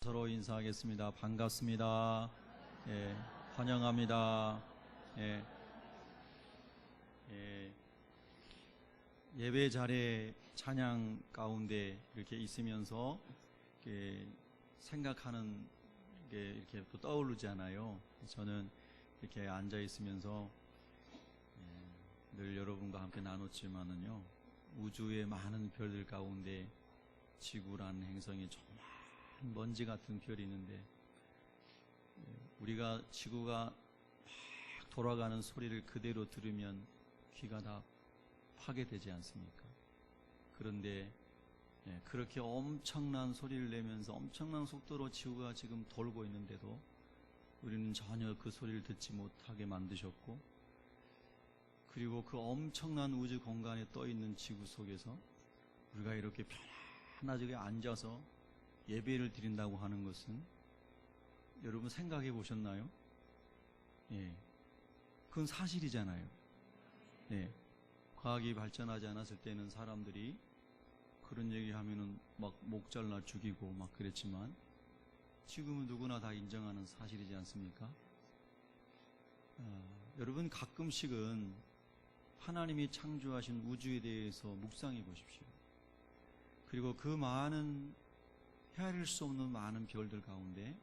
서로 인사하겠습니다. 반갑습니다. 예, 환영합니다. 예, 예, 예배 자리에 찬양 가운데 이렇게 있으면서 이렇게 생각하는 게 이렇게 또 떠오르지 않아요. 저는 이렇게 앉아 있으면서 늘 여러분과 함께 나눴지만은요, 우주의 많은 별들 가운데 지구라는 행성이 정말 먼지 같은 별이 있는데, 우리가 지구가 막 돌아가는 소리를 그대로 들으면 귀가 다 파괴되지 않습니까? 그런데 그렇게 엄청난 소리를 내면서 엄청난 속도로 지구가 지금 돌고 있는데도 우리는 전혀 그 소리를 듣지 못하게 만드셨고, 그리고 그 엄청난 우주 공간에 떠있는 지구 속에서 우리가 이렇게 편안하게 앉아서 예배를 드린다고 하는 것은, 여러분 생각해 보셨나요? 예, 그건 사실이잖아요. 예, 과학이 발전하지 않았을 때는 사람들이 그런 얘기 하면은 막 목 잘라 죽이고 막 그랬지만, 지금은 누구나 다 인정하는 사실이지 않습니까? 여러분 가끔씩은 하나님이 창조하신 우주에 대해서 묵상해 보십시오. 그리고 그 많은 헤아릴 수 없는 많은 별들 가운데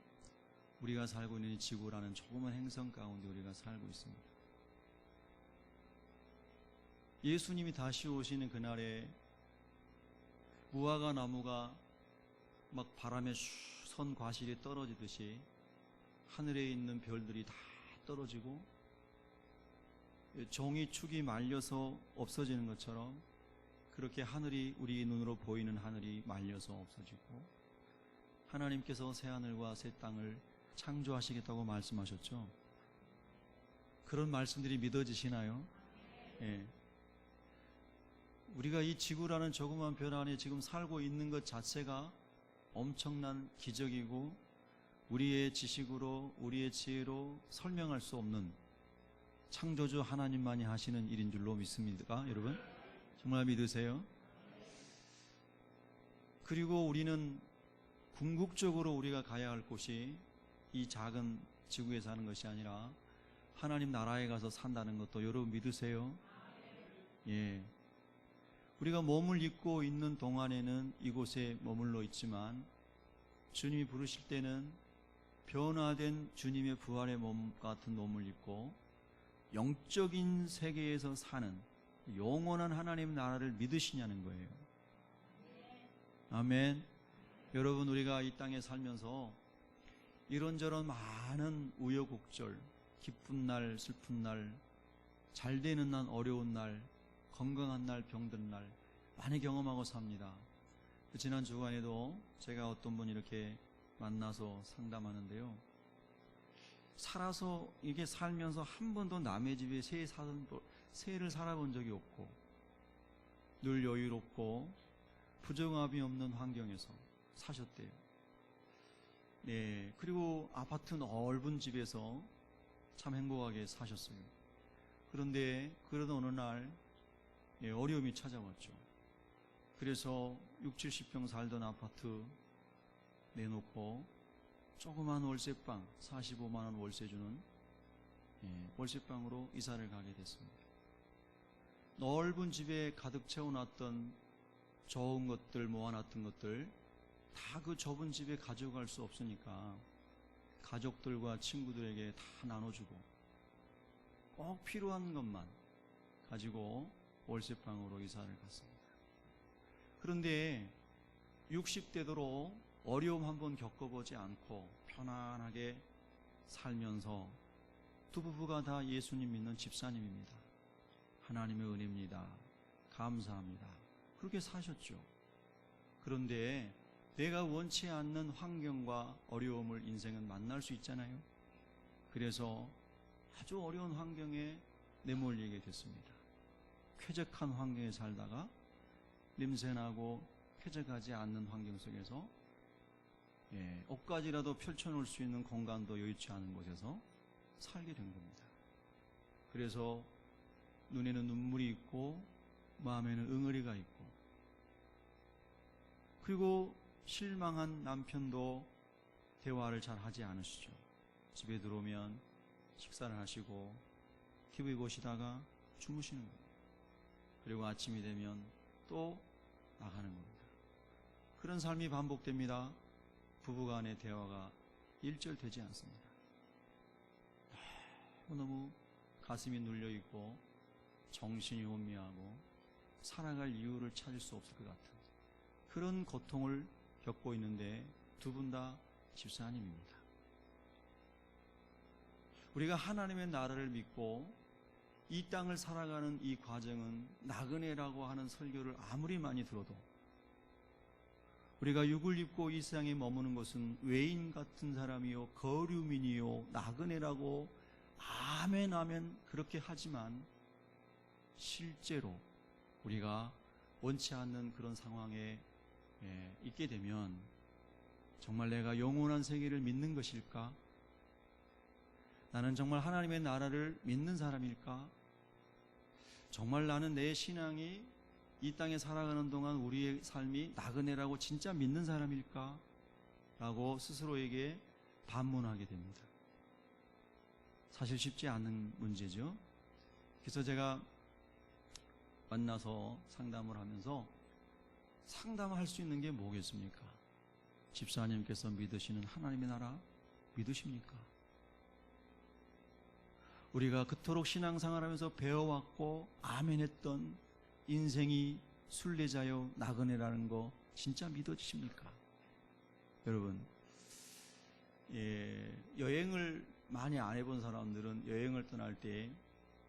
우리가 살고 있는 지구라는 조그만 행성 가운데 우리가 살고 있습니다. 예수님이 다시 오시는 그날에 무화과 나무가 막 바람에 선 과실이 떨어지듯이 하늘에 있는 별들이 다 떨어지고, 종이축이 말려서 없어지는 것처럼 그렇게 하늘이, 우리 눈으로 보이는 하늘이 말려서 없어지고, 하나님께서 새 하늘과 새 땅을 창조하시겠다고 말씀하셨죠. 그런 말씀들이 믿어지시나요? 예. 우리가 이 지구라는 조그만 별 안에 지금 살고 있는 것 자체가 엄청난 기적이고, 우리의 지식으로, 우리의 지혜로 설명할 수 없는 창조주 하나님만이 하시는 일인 줄로 믿습니까, 여러분? 정말 믿으세요? 그리고 우리는 궁극적으로 우리가 가야 할 곳이 이 작은 지구에 사는 것이 아니라 하나님 나라에 가서 산다는 것도 여러분 믿으세요? 예. 우리가 몸을 입고 있는 동안에는 이곳에 머물러 있지만, 주님이 부르실 때는 변화된 주님의 부활의 몸 같은 몸을 입고 영적인 세계에서 사는 영원한 하나님 나라를 믿으시냐는 거예요. 아멘. 여러분, 우리가 이 땅에 살면서 이런저런 많은 우여곡절, 기쁜 날, 슬픈 날, 잘 되는 날, 어려운 날, 건강한 날, 병든 날 많이 경험하고 삽니다. 지난 주간에도 제가 어떤 분 이렇게 만나서 상담하는데요, 살아서 이게 살면서 한 번도 남의 집에 새를 살아본 적이 없고, 늘 여유롭고 부정함이 없는 환경에서 사셨대요. 네, 그리고 아파트 넓은 집에서 참 행복하게 사셨어요. 그런데 그러던 어느 날 어려움이 찾아왔죠. 그래서 60, 70평 살던 아파트 내놓고 조그만 월세방, 45만 원 월세 주는 월세방으로 이사를 가게 됐습니다. 넓은 집에 가득 채워놨던 좋은 것들, 모아놨던 것들 다 그 좁은 집에 가져갈 수 없으니까 가족들과 친구들에게 다 나눠주고, 꼭 필요한 것만 가지고 월세방으로 이사를 갔습니다. 그런데 60대도로 어려움 한번 겪어보지 않고 편안하게 살면서, 두 부부가 다 예수님 믿는 집사님입니다. 하나님의 은혜입니다. 감사합니다. 그렇게 사셨죠. 그런데 내가 원치 않는 환경과 어려움을 인생은 만날 수 있잖아요. 그래서 아주 어려운 환경에 내몰리게 됐습니다. 쾌적한 환경에 살다가 냄새나고 쾌적하지 않는 환경 속에서 옷가지라도 펼쳐놓을 수 있는 공간도 여의치 않은 곳에서 살게 된 겁니다. 그래서 눈에는 눈물이 있고 마음에는 응어리가 있고, 그리고 실망한 남편도 대화를 잘 하지 않으시죠. 집에 들어오면 식사를 하시고 TV 보시다가 주무시는 겁니다. 그리고 아침이 되면 또 나가는 겁니다. 그런 삶이 반복됩니다. 부부간의 대화가 일절되지 않습니다. 너무 가슴이 눌려있고 정신이 혼미하고 살아갈 이유를 찾을 수 없을 것 같은 그런 고통을 겪고 있는데 두 분 다 집사님입니다. 우리가 하나님의 나라를 믿고 이 땅을 살아가는 이 과정은 나그네라고 하는 설교를 아무리 많이 들어도 우리가 육을 입고 이 세상에 머무는 것은 외인 같은 사람이요 거류민이요 나그네라고 아멘 아멘 그렇게 하지만 실제로 우리가 원치 않는 그런 상황에 있게 되면 정말 내가 영원한 세계를 믿는 것일까? 나는 정말 하나님의 나라를 믿는 사람일까? 정말 나는 내 신앙이 이 땅에 살아가는 동안 우리의 삶이 나그네라고 진짜 믿는 사람일까? 라고 스스로에게 반문하게 됩니다. 사실 쉽지 않은 문제죠. 그래서 제가 만나서 상담을 하면서 상담할 수 있는 게 뭐겠습니까? 집사님께서 믿으시는 하나님의 나라 믿으십니까? 우리가 그토록 신앙생활하면서 배워왔고 아멘했던 인생이 순례자요 나그네라는 거 진짜 믿어지십니까? 여러분, 여행을 많이 안 해본 사람들은 여행을 떠날 때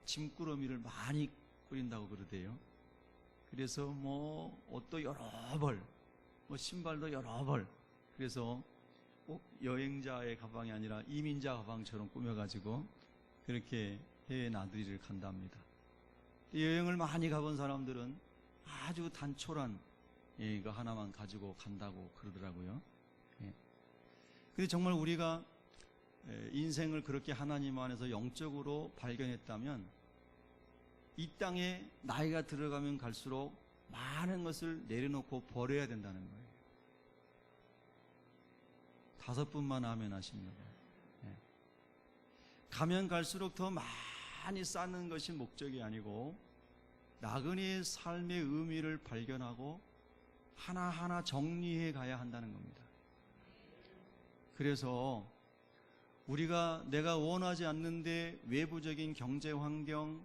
짐꾸러미를 많이 꾸린다고 그러대요. 그래서 뭐 옷도 여러 벌, 뭐 신발도 여러 벌. 그래서 꼭 여행자의 가방이 아니라 이민자 가방처럼 꾸며가지고 그렇게 해외 나들이를 간답니다. 여행을 많이 가본 사람들은 아주 단촐한 이거 하나만 가지고 간다고 그러더라고요. 근데 정말 우리가 인생을 그렇게 하나님 안에서 영적으로 발견했다면 이 땅에 나이가 들어가면 갈수록 많은 것을 내려놓고 버려야 된다는 거예요. 5분만 아멘 하십니다. 가면 갈수록 더 많이 쌓는 것이 목적이 아니고 나그네의 삶의 의미를 발견하고 하나하나 정리해 가야 한다는 겁니다. 그래서 우리가 내가 원하지 않는데 외부적인 경제 환경,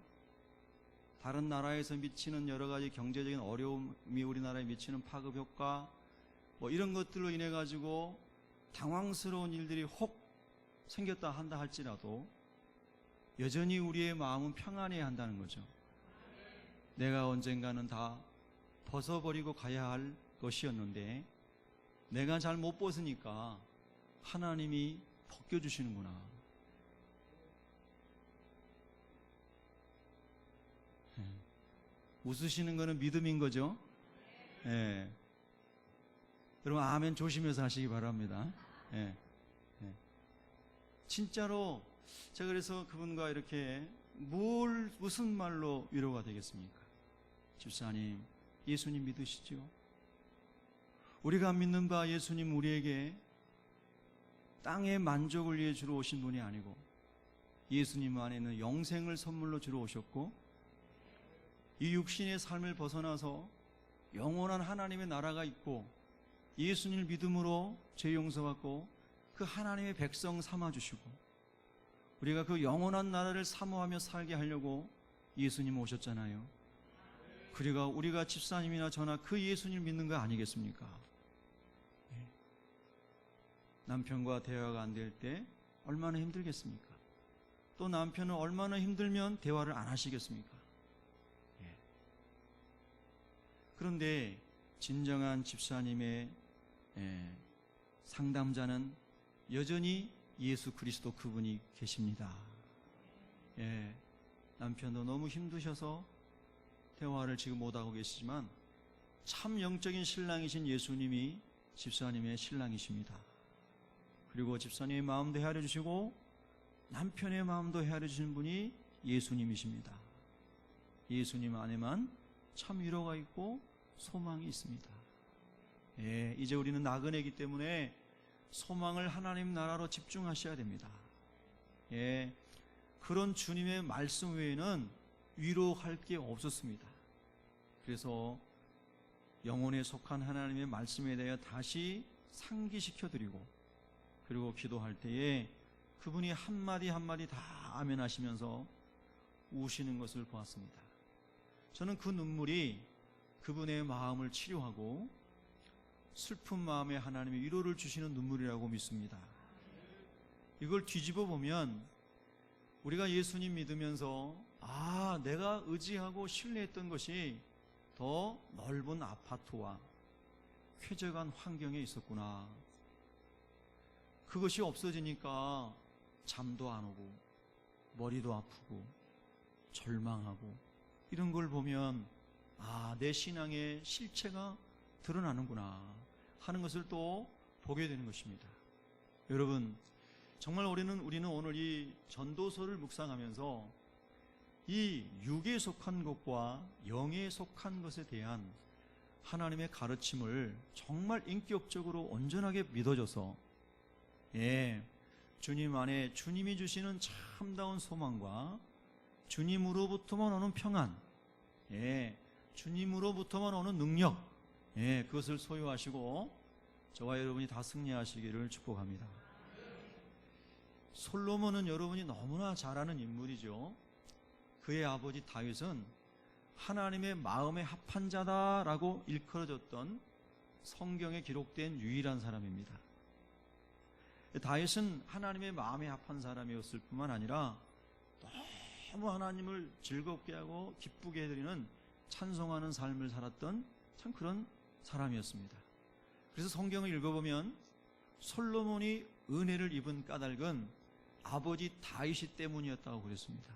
다른 나라에서 미치는 여러 가지 경제적인 어려움이 우리나라에 미치는 파급 효과, 뭐 이런 것들로 인해 가지고 당황스러운 일들이 혹 생겼다 한다 할지라도 여전히 우리의 마음은 평안해야 한다는 거죠. 내가 언젠가는 다 벗어버리고 가야 할 것이었는데 내가 잘 못 벗으니까 하나님이 벗겨주시는구나. 웃으시는 거는 믿음인 거죠. 여러분 아멘 조심해서 하시기 바랍니다. 진짜로 제가 그래서 그분과 이렇게 무슨 말로 위로가 되겠습니까? 집사님, 예수님 믿으시죠? 우리가 믿는 바 예수님 우리에게 땅의 만족을 위해 주러 오신 분이 아니고 예수님 안에는 영생을 선물로 주러 오셨고 이 육신의 삶을 벗어나서 영원한 하나님의 나라가 있고 예수님을 믿음으로 죄 용서받고 그 하나님의 백성 삼아주시고 우리가 그 영원한 나라를 사모하며 살게 하려고 예수님 오셨잖아요. 그리고 우리가 집사님이나 저나 그 예수님을 믿는 거 아니겠습니까? 남편과 대화가 안 될 때 얼마나 힘들겠습니까? 또 남편은 얼마나 힘들면 대화를 안 하시겠습니까? 그런데 진정한 집사님의 상담자는 여전히 예수 그리스도 그분이 계십니다. 남편도 너무 힘드셔서 대화를 지금 못하고 계시지만 참 영적인 신랑이신 예수님이 집사님의 신랑이십니다. 그리고 집사님의 마음도 헤아려 주시고 남편의 마음도 헤아려 주시는 분이 예수님이십니다. 예수님 안에만 참 위로가 있고 소망이 있습니다. 이제 우리는 나그네이기 때문에 소망을 하나님 나라로 집중하셔야 됩니다. 예, 그런 주님의 말씀 외에는 위로할 게 없었습니다. 그래서 영혼에 속한 하나님의 말씀에 대해 다시 상기시켜드리고, 그리고 기도할 때에 그분이 한마디 한마디 다 아멘 하시면서 우시는 것을 보았습니다. 저는 그 눈물이 그분의 마음을 치료하고 슬픈 마음에 하나님의 위로를 주시는 눈물이라고 믿습니다. 이걸 뒤집어 보면 우리가 예수님 믿으면서 내가 의지하고 신뢰했던 것이 더 넓은 아파트와 쾌적한 환경에 있었구나. 그것이 없어지니까 잠도 안 오고 머리도 아프고 절망하고 이런 걸 보면 내 신앙의 실체가 드러나는구나 하는 것을 또 보게 되는 것입니다. 여러분, 정말 우리는 오늘 이 전도서를 묵상하면서 이 육에 속한 것과 영에 속한 것에 대한 하나님의 가르침을 정말 인격적으로 온전하게 믿어줘서 주님 안에 주님이 주시는 참다운 소망과 주님으로부터만 오는 평안, 주님으로부터만 오는 능력, 그것을 소유하시고 저와 여러분이 다 승리하시기를 축복합니다. 솔로몬은 여러분이 너무나 잘 아는 인물이죠. 그의 아버지 다윗은 하나님의 마음에 합한 자다라고 일컬어졌던 성경에 기록된 유일한 사람입니다. 다윗은 하나님의 마음에 합한 사람이었을 뿐만 아니라 너무 하나님을 즐겁게 하고 기쁘게 해드리는 찬송하는 삶을 살았던 참 그런 사람이었습니다. 그래서 성경을 읽어보면 솔로몬이 은혜를 입은 까닭은 아버지 다윗이 때문이었다고 그랬습니다.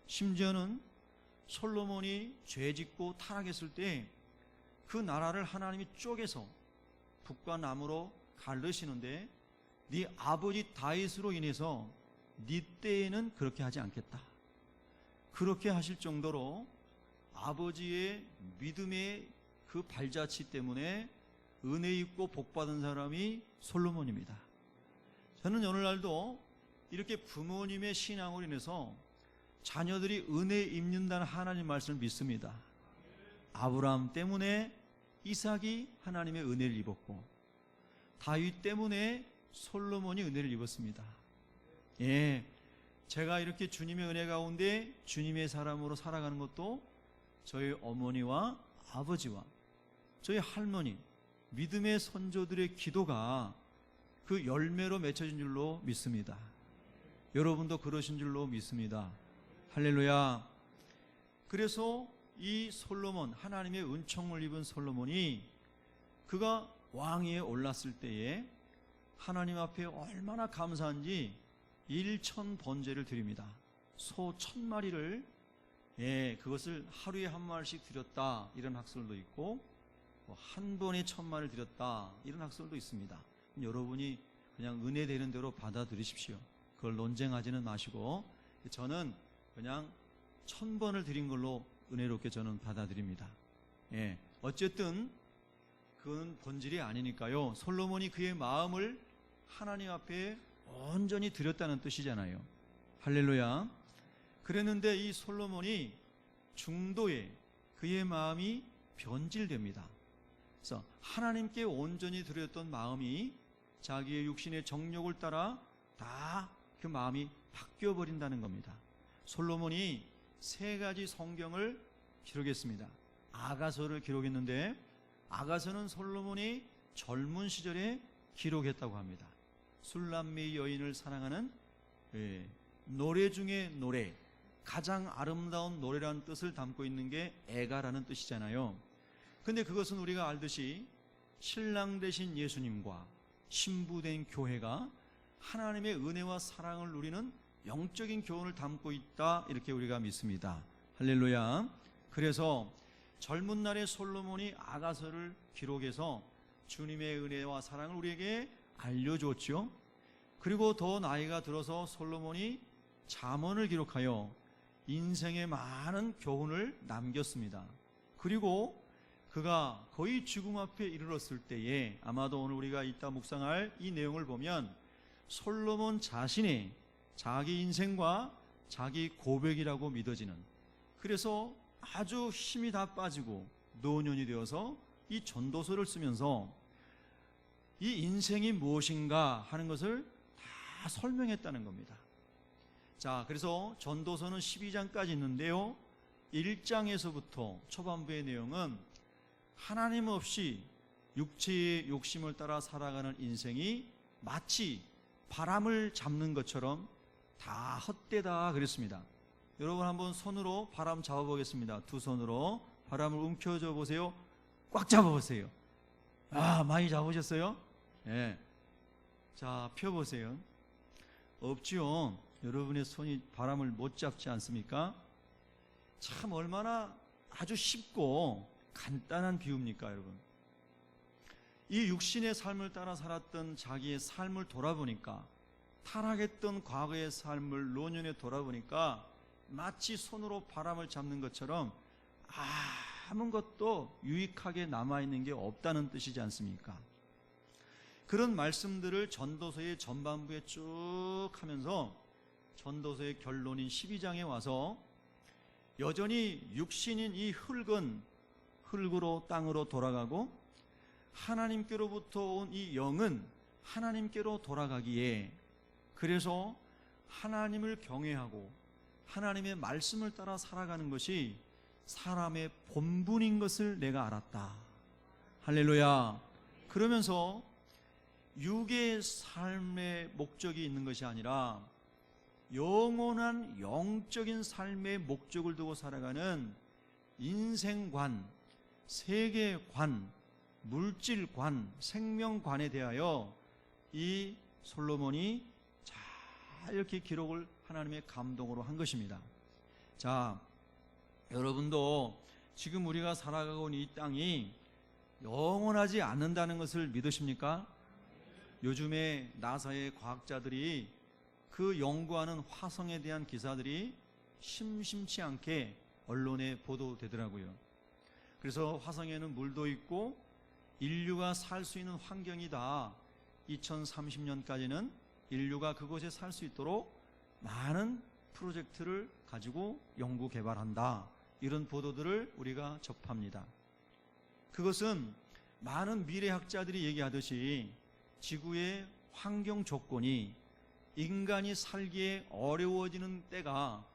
심지어는 솔로몬이 죄짓고 타락했을 때 그 나라를 하나님이 쪼개서 북과 남으로 가르시는데 네 아버지 다윗으로 인해서 네 때에는 그렇게 하지 않겠다, 그렇게 하실 정도로 아버지의 믿음의 그 발자취 때문에 은혜 입고 복받은 사람이 솔로몬입니다. 저는 오늘날도 이렇게 부모님의 신앙으로 인해서 자녀들이 은혜 입는다는 하나님 말씀을 믿습니다. 아브라함 때문에 이삭이 하나님의 은혜를 입었고 다윗 때문에 솔로몬이 은혜를 입었습니다. 제가 이렇게 주님의 은혜 가운데 주님의 사람으로 살아가는 것도 저희 어머니와 아버지와 저희 할머니, 믿음의 선조들의 기도가 그 열매로 맺혀진 줄로 믿습니다. 여러분도 그러신 줄로 믿습니다. 할렐루야. 그래서 이 솔로몬, 하나님의 은총을 입은 솔로몬이 그가 왕위에 올랐을 때에 하나님 앞에 얼마나 감사한지 1000번제를 드립니다. 소 1000마리를 그것을 하루에 한 마리씩 드렸다, 이런 학설도 있고 한 번에 1000마리를 드렸다, 이런 학설도 있습니다. 여러분이 그냥 은혜 되는 대로 받아들이십시오. 그걸 논쟁하지는 마시고 저는 그냥 1000번을 드린 걸로 은혜롭게 저는 받아들입니다. 어쨌든 그건 본질이 아니니까요. 솔로몬이 그의 마음을 하나님 앞에 온전히 드렸다는 뜻이잖아요. 할렐루야. 그랬는데 이 솔로몬이 중도에 그의 마음이 변질됩니다. 그래서 하나님께 온전히 드렸던 마음이 자기의 육신의 정욕을 따라 다 그 마음이 바뀌어 버린다는 겁니다. 솔로몬이 3가지 성경을 기록했습니다. 아가서를 기록했는데 아가서는 솔로몬이 젊은 시절에 기록했다고 합니다. 술람미 여인을 사랑하는 노래 중에 노래, 가장 아름다운 노래라는 뜻을 담고 있는 게 애가라는 뜻이잖아요. 근데 그것은 우리가 알듯이 신랑 되신 예수님과 신부된 교회가 하나님의 은혜와 사랑을 누리는 영적인 교훈을 담고 있다, 이렇게 우리가 믿습니다. 할렐루야. 그래서 젊은 날의 솔로몬이 아가서를 기록해서 주님의 은혜와 사랑을 우리에게 알려주었죠. 그리고 더 나이가 들어서 솔로몬이 잠언을 기록하여 인생의 많은 교훈을 남겼습니다. 그리고 그가 거의 죽음 앞에 이르렀을 때에 아마도 오늘 우리가 이따 묵상할 이 내용을 보면 솔로몬 자신의 자기 인생과 자기 고백이라고 믿어지는, 그래서 아주 힘이 다 빠지고 노년이 되어서 이 전도서를 쓰면서 이 인생이 무엇인가 하는 것을 다 설명했다는 겁니다. 자, 그래서 전도서는 12장까지 있는데요, 1장에서부터 초반부의 내용은 하나님 없이 육체의 욕심을 따라 살아가는 인생이 마치 바람을 잡는 것처럼 다 헛되다 그랬습니다. 여러분 한번 손으로 바람 잡아보겠습니다. 두 손으로 바람을 움켜쥐어 보세요. 꽉 잡아보세요. 아, 많이 잡으셨어요? 예. 자, 펴보세요. 없지요. 여러분의 손이 바람을 못 잡지 않습니까? 참 얼마나 아주 쉽고 간단한 비유입니까, 여러분? 이 육신의 삶을 따라 살았던 자기의 삶을 돌아보니까, 타락했던 과거의 삶을 노년에 돌아보니까 마치 손으로 바람을 잡는 것처럼 아무것도 유익하게 남아있는 게 없다는 뜻이지 않습니까? 그런 말씀들을 전도서의 전반부에 쭉 하면서 전도서의 결론인 12장에 와서 여전히 육신인 이 흙으로 땅으로 돌아가고 하나님께로부터 온 이 영은 하나님께로 돌아가기에, 그래서 하나님을 경외하고 하나님의 말씀을 따라 살아가는 것이 사람의 본분인 것을 내가 알았다. 할렐루야. 그러면서 육의 삶의 목적이 있는 것이 아니라 영원한 영적인 삶의 목적을 두고 살아가는 인생관, 세계관, 물질관, 생명관에 대하여 이 솔로몬이 잘 이렇게 기록을 하나님의 감동으로 한 것입니다. 자, 여러분도 지금 우리가 살아가고 있는 이 땅이 영원하지 않는다는 것을 믿으십니까? 요즘에 나사의 과학자들이 그 연구하는 화성에 대한 기사들이 심심치 않게 언론에 보도되더라고요. 그래서 화성에는 물도 있고 인류가 살 수 있는 환경이다. 2030년까지는 인류가 그곳에 살 수 있도록 많은 프로젝트를 가지고 연구 개발한다. 이런 보도들을 우리가 접합니다. 그것은 많은 미래학자들이 얘기하듯이 지구의 환경 조건이 인간이 살기에 어려워지는 때가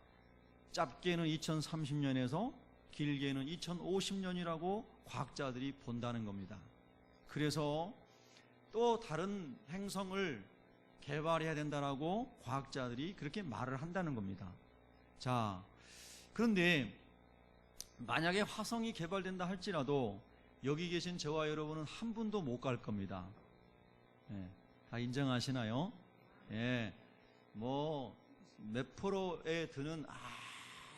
짧게는 2030년에서 길게는 2050년이라고 과학자들이 본다는 겁니다. 그래서 또 다른 행성을 개발해야 된다라고 과학자들이 그렇게 말을 한다는 겁니다. 자, 그런데 만약에 화성이 개발된다 할지라도 여기 계신 저와 여러분은 한 분도 못 갈 겁니다. 예, 다 인정하시나요? 예, 뭐 몇 프로에 드는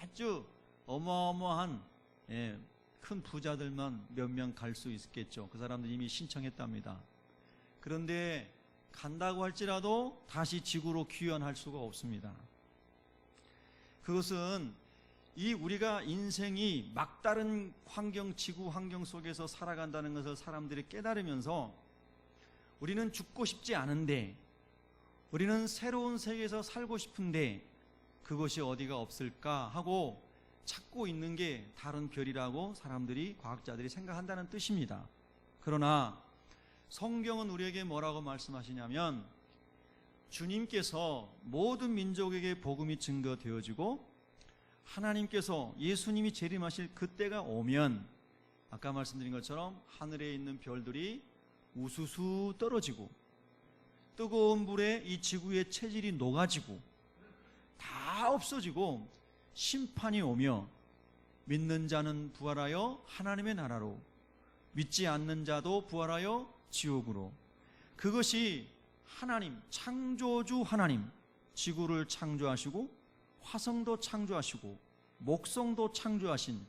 아주 어마어마한 큰 부자들만 몇 명 갈 수 있겠죠. 그 사람들 이미 신청했답니다. 그런데 간다고 할지라도 다시 지구로 귀환할 수가 없습니다. 그것은 이 우리가 인생이 막다른 환경, 지구 환경 속에서 살아간다는 것을 사람들이 깨달으면서 우리는 죽고 싶지 않은데, 우리는 새로운 세계에서 살고 싶은데 그것이 어디가 없을까 하고 찾고 있는 게 다른 별이라고 사람들이, 과학자들이 생각한다는 뜻입니다. 그러나 성경은 우리에게 뭐라고 말씀하시냐면, 주님께서 모든 민족에게 복음이 증거되어지고 하나님께서 예수님이 재림하실 그때가 오면 아까 말씀드린 것처럼 하늘에 있는 별들이 우수수 떨어지고 뜨거운 불에 이 지구의 체질이 녹아지고 다 없어지고 심판이 오며 믿는 자는 부활하여 하나님의 나라로, 믿지 않는 자도 부활하여 지옥으로. 그것이 하나님, 창조주 하나님, 지구를 창조하시고 화성도 창조하시고 목성도 창조하신,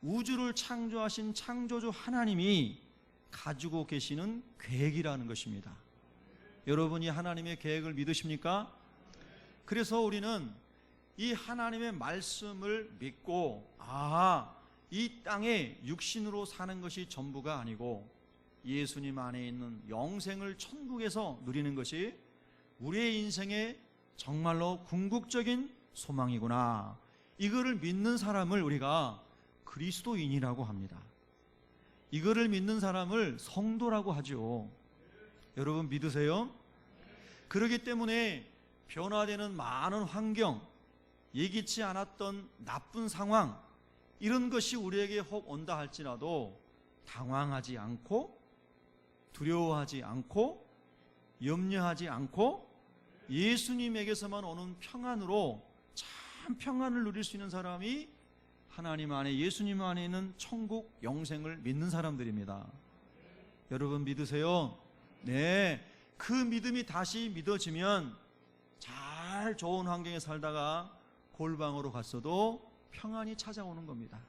우주를 창조하신 창조주 하나님이 가지고 계시는 계획이라는 것입니다. 여러분이 하나님의 계획을 믿으십니까? 그래서 우리는 이 하나님의 말씀을 믿고, 이 땅에 육신으로 사는 것이 전부가 아니고 예수님 안에 있는 영생을 천국에서 누리는 것이 우리의 인생의 정말로 궁극적인 소망이구나. 이거를 믿는 사람을 우리가 그리스도인이라고 합니다. 이거를 믿는 사람을 성도라고 하죠. 여러분 믿으세요? 그렇기 때문에 변화되는 많은 환경, 예기치 않았던 나쁜 상황, 이런 것이 우리에게 혹 온다 할지라도 당황하지 않고 두려워하지 않고 염려하지 않고 예수님에게서만 오는 평안으로 참 평안을 누릴 수 있는 사람이 하나님 안에, 예수님 안에 있는 천국 영생을 믿는 사람들입니다. 여러분 믿으세요? 네, 그 믿음이 다시 믿어지면 잘 좋은 환경에 살다가 골방으로 갔어도 평안이 찾아오는 겁니다.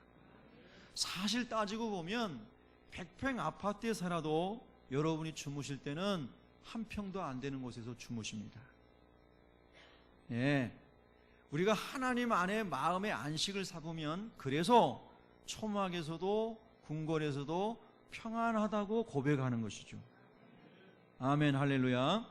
사실 따지고 보면 100평 아파트에 살아도 여러분이 주무실 때는 한 평도 안 되는 곳에서 주무십니다. 예, 우리가 하나님 안에 마음의 안식을 삼으면 그래서 초막에서도 궁궐에서도 평안하다고 고백하는 것이죠. 아멘, 할렐루야.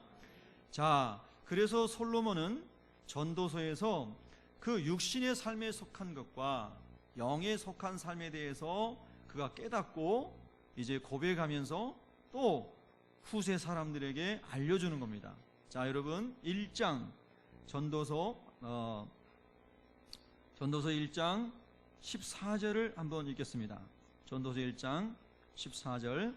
자, 그래서 솔로몬은 전도서에서 그 육신의 삶에 속한 것과 영에 속한 삶에 대해서 그가 깨닫고 이제 고백하면서 또 후세 사람들에게 알려주는 겁니다. 자, 여러분 1장 전도서 1장 14절을 한번 읽겠습니다. 전도서 1장 14절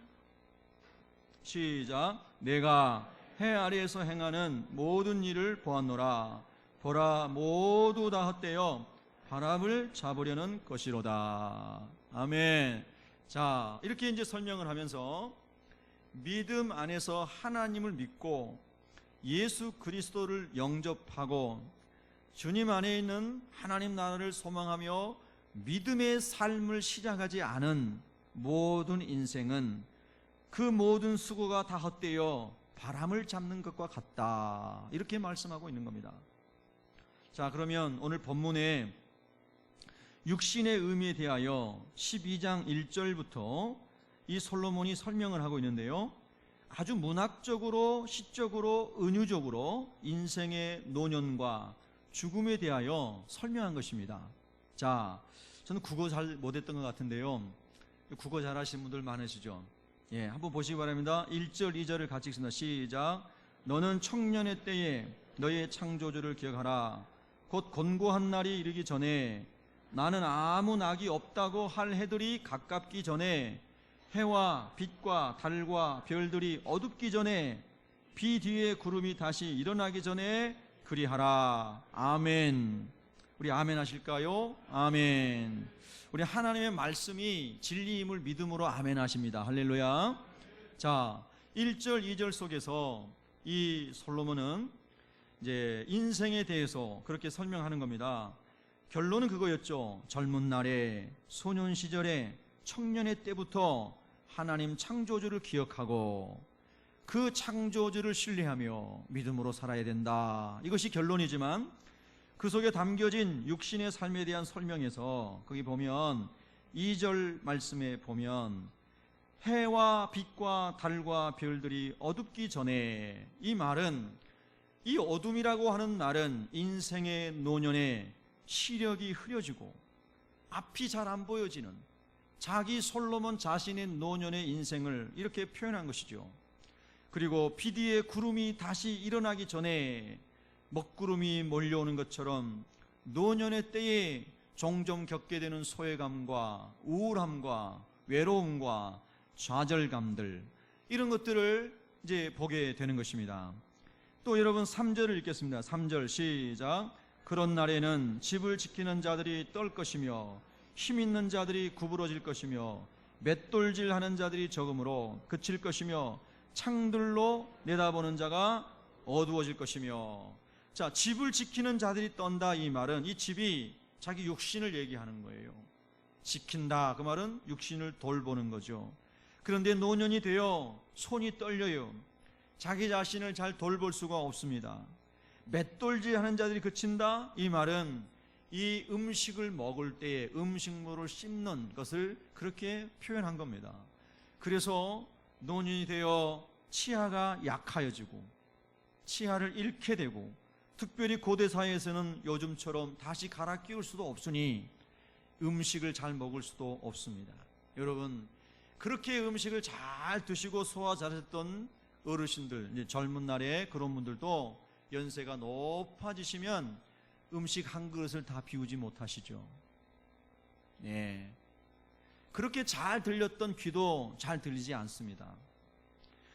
시작. 내가 해 아래에서 행하는 모든 일을 보았노라. 보라, 모두 다 헛되어 바람을 잡으려는 것이로다. 아멘. 자, 이렇게 이제 설명을 하면서 믿음 안에서 하나님을 믿고 예수 그리스도를 영접하고 주님 안에 있는 하나님 나라를 소망하며 믿음의 삶을 시작하지 않은 모든 인생은 그 모든 수고가 다 헛되어 바람을 잡는 것과 같다. 이렇게 말씀하고 있는 겁니다. 자, 그러면 오늘 본문에 육신의 의미에 대하여 12장 1절부터 이 솔로몬이 설명을 하고 있는데요, 아주 문학적으로, 시적으로, 은유적으로 인생의 노년과 죽음에 대하여 설명한 것입니다. 자, 저는 국어 잘 못했던 것 같은데요, 국어 잘하시는 분들 많으시죠? 예, 한번 보시기 바랍니다. 1절, 2절을 같이 읽습니다. 시작. 너는 청년의 때에 너의 창조주를 기억하라. 곧 곤고한 날이 이르기 전에, 나는 아무 낙이 없다고 할 해들이 가깝기 전에, 해와 빛과 달과 별들이 어둡기 전에, 비 뒤에 구름이 다시 일어나기 전에 그리하라. 아멘. 우리 아멘 하실까요? 아멘. 우리 하나님의 말씀이 진리임을 믿음으로 아멘 하십니다. 할렐루야. 자, 1절 2절 속에서 이 솔로몬은 이제 인생에 대해서 그렇게 설명하는 겁니다. 결론은 그거였죠. 젊은 날에, 소년 시절에, 청년의 때부터 하나님 창조주를 기억하고 그 창조주를 신뢰하며 믿음으로 살아야 된다. 이것이 결론이지만 그 속에 담겨진 육신의 삶에 대한 설명에서 거기 보면 2절 말씀에 보면 해와 빛과 달과 별들이 어둡기 전에, 이 말은, 이 어둠이라고 하는 날은 인생의 노년에 시력이 흐려지고 앞이 잘 안 보여지는 자기 솔로몬 자신의 노년의 인생을 이렇게 표현한 것이죠. 그리고 비 뒤에 구름이 다시 일어나기 전에 먹구름이 몰려오는 것처럼 노년의 때에 종종 겪게 되는 소외감과 우울함과 외로움과 좌절감들, 이런 것들을 이제 보게 되는 것입니다. 또 여러분 3절을 읽겠습니다. 3절 시작. 그런 날에는 집을 지키는 자들이 떨 것이며 힘 있는 자들이 구부러질 것이며 맷돌질하는 자들이 적음으로 그칠 것이며 창들로 내다보는 자가 어두워질 것이며. 자, 집을 지키는 자들이 떤다, 이 말은 이 집이 자기 육신을 얘기하는 거예요. 지킨다, 그 말은 육신을 돌보는 거죠. 그런데 노년이 되어 손이 떨려요. 자기 자신을 잘 돌볼 수가 없습니다. 맷돌질하는 자들이 그친다, 이 말은 이 음식을 먹을 때에 음식물을 씹는 것을 그렇게 표현한 겁니다. 그래서 노년이 되어 치아가 약하여지고 치아를 잃게 되고, 특별히 고대 사회에서는 요즘처럼 다시 갈아 끼울 수도 없으니 음식을 잘 먹을 수도 없습니다. 여러분, 그렇게 음식을 잘 드시고 소화 잘했던 어르신들, 이제 젊은 날에 그런 분들도 연세가 높아지시면 음식 한 그릇을 다 비우지 못하시죠. 예. 그렇게 잘 들렸던 귀도 잘 들리지 않습니다.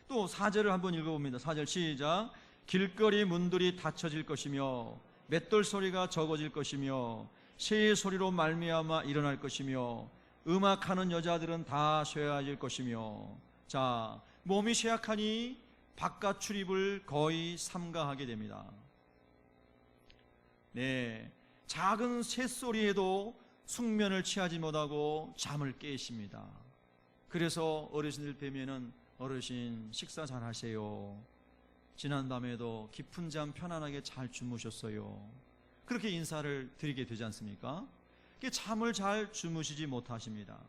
또 4절을 한번 읽어봅니다. 4절 시작. 길거리 문들이 닫혀질 것이며 맷돌 소리가 적어질 것이며 새의 소리로 말미암아 일어날 것이며 음악하는 여자들은 다 쇠해질 것이며. 자, 몸이 쇠약하니 바깥 출입을 거의 삼가하게 됩니다. 네, 작은 새소리에도 숙면을 취하지 못하고 잠을 깨십니다. 그래서 어르신들 뵈면은 어르신 식사 잘 하세요. 지난밤에도 깊은 잠 편안하게 잘 주무셨어요. 그렇게 인사를 드리게 되지 않습니까? 잠을 잘 주무시지 못하십니다.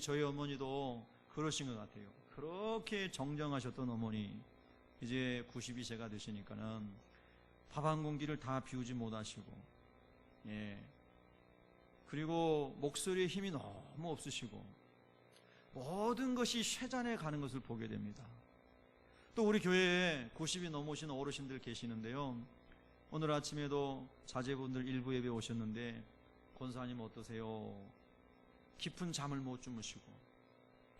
저희 어머니도 그러신 것 같아요. 그렇게 정정하셨던 어머니, 이제 92세가 되시니까는 밥 한 공기를 다 비우지 못하시고, 예. 그리고 목소리에 힘이 너무 없으시고 모든 것이 쇠잔해 가는 것을 보게 됩니다. 또 우리 교회에 90이 넘으신 어르신들 계시는데요, 오늘 아침에도 자제분들 일부 예배 오셨는데 권사님 어떠세요? 깊은 잠을 못 주무시고,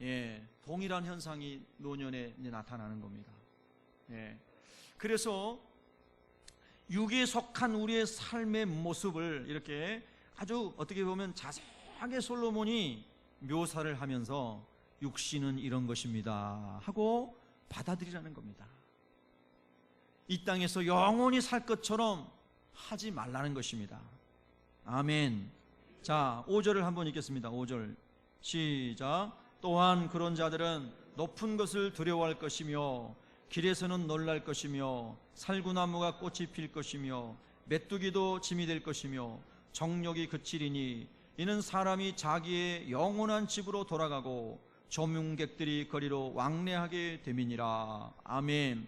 예, 동일한 현상이 노년에 이제 나타나는 겁니다. 예, 그래서 육에 속한 우리의 삶의 모습을 이렇게 아주 어떻게 보면 자세하게 솔로몬이 묘사를 하면서 육신은 이런 것입니다 하고 받아들이라는 겁니다. 이 땅에서 영원히 살 것처럼 하지 말라는 것입니다. 아멘. 자, 5절을 한번 읽겠습니다. 5절 시작. 또한 그런 자들은 높은 것을 두려워할 것이며 길에서는 놀랄 것이며 살구나무가 꽃이 필 것이며 메뚜기도 짐이 될 것이며 정욕이 그치리니 이는 사람이 자기의 영원한 집으로 돌아가고 조문객들이 거리로 왕래하게 됨이니라. 아멘.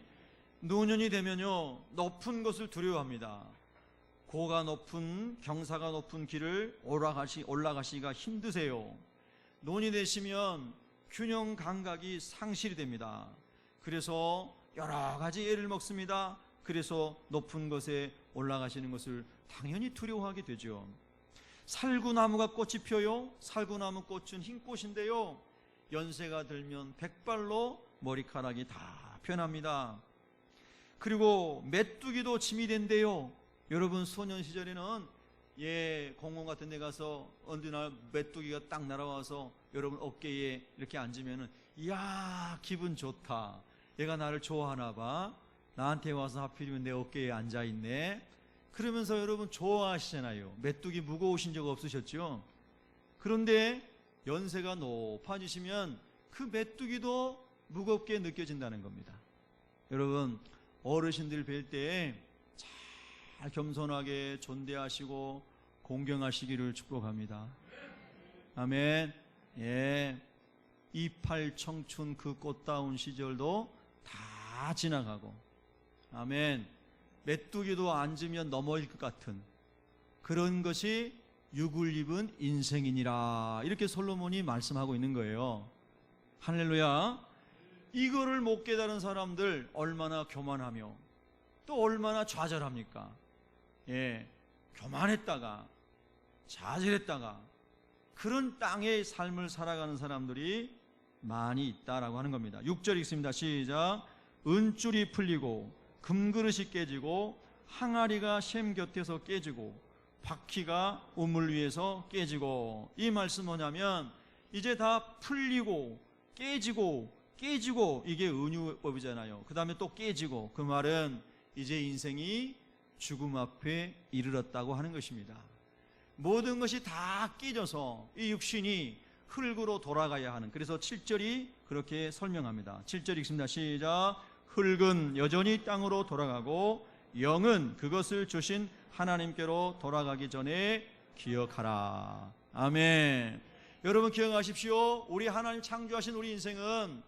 노년이 되면요, 높은 것을 두려워합니다. 고가 높은, 경사가 높은 길을 올라가시기가 힘드세요. 노년이 되시면 균형 감각이 상실이 됩니다. 그래서 여러 가지 애를 먹습니다. 그래서 높은 것에 올라가시는 것을 당연히 두려워하게 되죠. 살구나무가 꽃이 펴요. 살구나무 꽃은 흰 꽃인데요, 연세가 들면 백발로 머리카락이 다 변합니다. 그리고 메뚜기도 짐이 된대요. 여러분, 소년 시절에는 공원 같은 데 가서 어느 날 메뚜기가 딱 날아와서 여러분 어깨에 이렇게 앉으면은, 이야, 기분 좋다. 얘가 나를 좋아하나 봐. 나한테 와서 하필이면 내 어깨에 앉아있네. 그러면서 여러분 좋아하시잖아요. 메뚜기 무거우신 적 없으셨죠? 그런데 연세가 높아지시면 그 메뚜기도 무겁게 느껴진다는 겁니다. 여러분, 어르신들 뵐 때 잘 겸손하게 존대하시고 공경하시기를 축복합니다. 아멘. 예, 이팔 청춘 그 꽃다운 시절도 다 지나가고, 아멘, 메뚜기도 앉으면 넘어질 것 같은 그런 것이 육을 입은 인생이니라, 이렇게 솔로몬이 말씀하고 있는 거예요. 할렐루야. 이거를 못 깨달은 사람들 얼마나 교만하며 또 얼마나 좌절합니까? 예, 교만했다가 좌절했다가 그런 땅의 삶을 살아가는 사람들이 많이 있다라고 하는 겁니다. 6절 읽습니다. 시작. 은줄이 풀리고 금그릇이 깨지고 항아리가 샘 곁에서 깨지고 바퀴가 우물 위에서 깨지고. 이 말씀 뭐냐면 이제 다 풀리고 깨지고 이게 은유법이잖아요. 그 다음에 또 깨지고, 그 말은 이제 인생이 죽음 앞에 이르렀다고 하는 것입니다. 모든 것이 다 깨져서 이 육신이 흙으로 돌아가야 하는, 그래서 7절이 그렇게 설명합니다. 7절 읽습니다. 시작. 흙은 여전히 땅으로 돌아가고 영은 그것을 주신 하나님께로 돌아가기 전에 기억하라. 아멘. 여러분 기억하십시오. 우리 하나님 창조하신 우리 인생은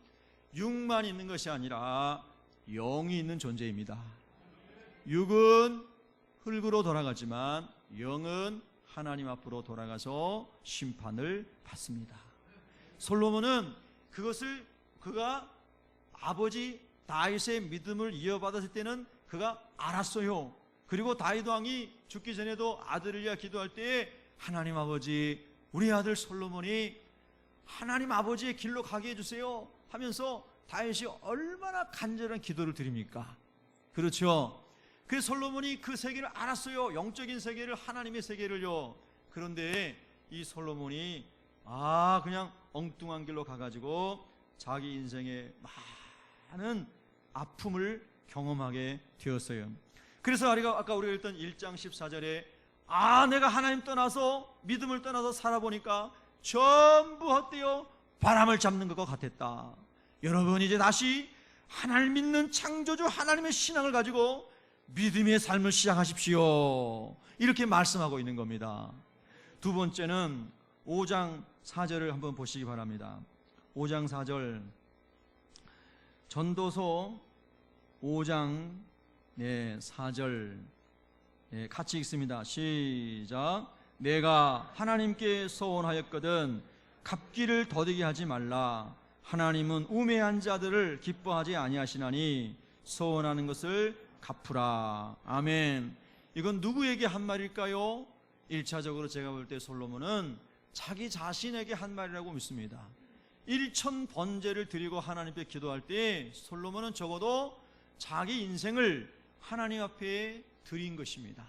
육만 있는 것이 아니라 영이 있는 존재입니다. 육은 흙으로 돌아가지만 영은 하나님 앞으로 돌아가서 심판을 받습니다. 솔로몬은 그것을 그가 아버지 다윗의 믿음을 이어받았을 때는 그가 알았어요. 그리고 다윗 왕이 죽기 전에도 아들을 위하여 기도할 때에 하나님 아버지, 우리 아들 솔로몬이 하나님 아버지의 길로 가게 해주세요 하면서 다윗이 얼마나 간절한 기도를 드립니까? 그렇죠? 그 솔로몬이 그 세계를 알았어요. 영적인 세계를, 하나님의 세계를요. 그런데 이 솔로몬이 그냥 엉뚱한 길로 가가지고 자기 인생에 많은 아픔을 경험하게 되었어요. 그래서 아까 우리가 읽던 1장 14절에 내가 하나님 떠나서 믿음을 떠나서 살아보니까 전부 헛되어 바람을 잡는 것과 같았다. 여러분 이제 다시 하나님 믿는 창조주 하나님의 신앙을 가지고 믿음의 삶을 시작하십시오. 이렇게 말씀하고 있는 겁니다. 두 번째는 5장 4절을 한번 보시기 바랍니다. 5장 4절, 전도서 5장 4절 같이 읽습니다. 시작. 내가 하나님께 서원하였거든 갚기를 더디게 하지 말라. 하나님은 우매한 자들을 기뻐하지 아니하시나니 서원하는 것을 갚으라. 아멘. 이건 누구에게 한 말일까요? 1차적으로 제가 볼 때 솔로몬은 자기 자신에게 한 말이라고 믿습니다. 1000번제를 드리고 하나님께 기도할 때 솔로몬은 적어도 자기 인생을 하나님 앞에 드린 것입니다.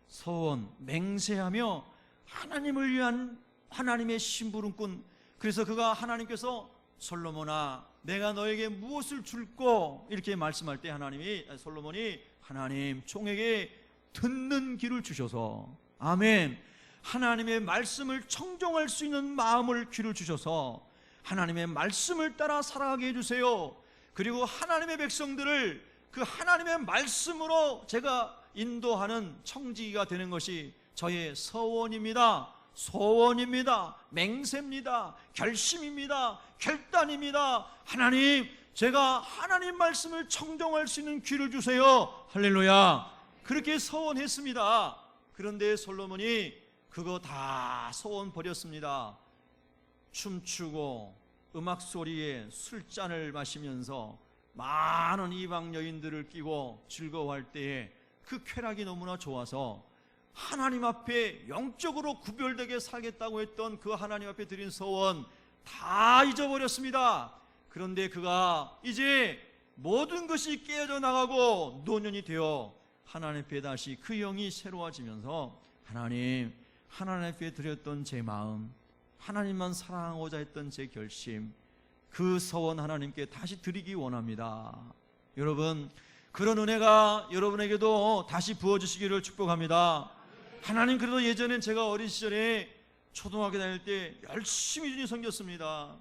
서원, 맹세하며 하나님을 위한 하나님의 심부름꾼. 그래서 그가 하나님께서 솔로몬아 내가 너에게 무엇을 줄꼬 이렇게 말씀할 때 솔로몬이 하나님 종에게 듣는 귀를 주셔서, 아멘, 하나님의 말씀을 청종할 수 있는 마음을 귀를 주셔서 하나님의 말씀을 따라 살아가게 해주세요. 그리고 하나님의 백성들을 그 하나님의 말씀으로 제가 인도하는 청지기가 되는 것이 저의 서원입니다. 소원입니다. 맹세입니다. 결심입니다. 결단입니다. 하나님, 제가 하나님 말씀을 청정할 수 있는 귀를 주세요. 할렐루야. 그렇게 서원했습니다. 그런데 솔로몬이 그거 다 서원 버렸습니다. 춤추고 음악 소리에 술잔을 마시면서 많은 이방 여인들을 끼고 즐거워할 때에 그 쾌락이 너무나 좋아서 하나님 앞에 영적으로 구별되게 살겠다고 했던 그 하나님 앞에 드린 서원 다 잊어버렸습니다. 그런데 그가 이제 모든 것이 깨어져 나가고 노년이 되어 하나님 앞에 다시 그 영이 새로워지면서 하나님 앞에 드렸던 제 마음, 하나님만 사랑하고자 했던 제 결심, 그 서원 하나님께 다시 드리기 원합니다. 여러분, 그런 은혜가 여러분에게도 다시 부어주시기를 축복합니다. 하나님, 그래도 예전엔 제가 어린 시절에 초등학교 다닐 때 열심히 주님 섬겼습니다.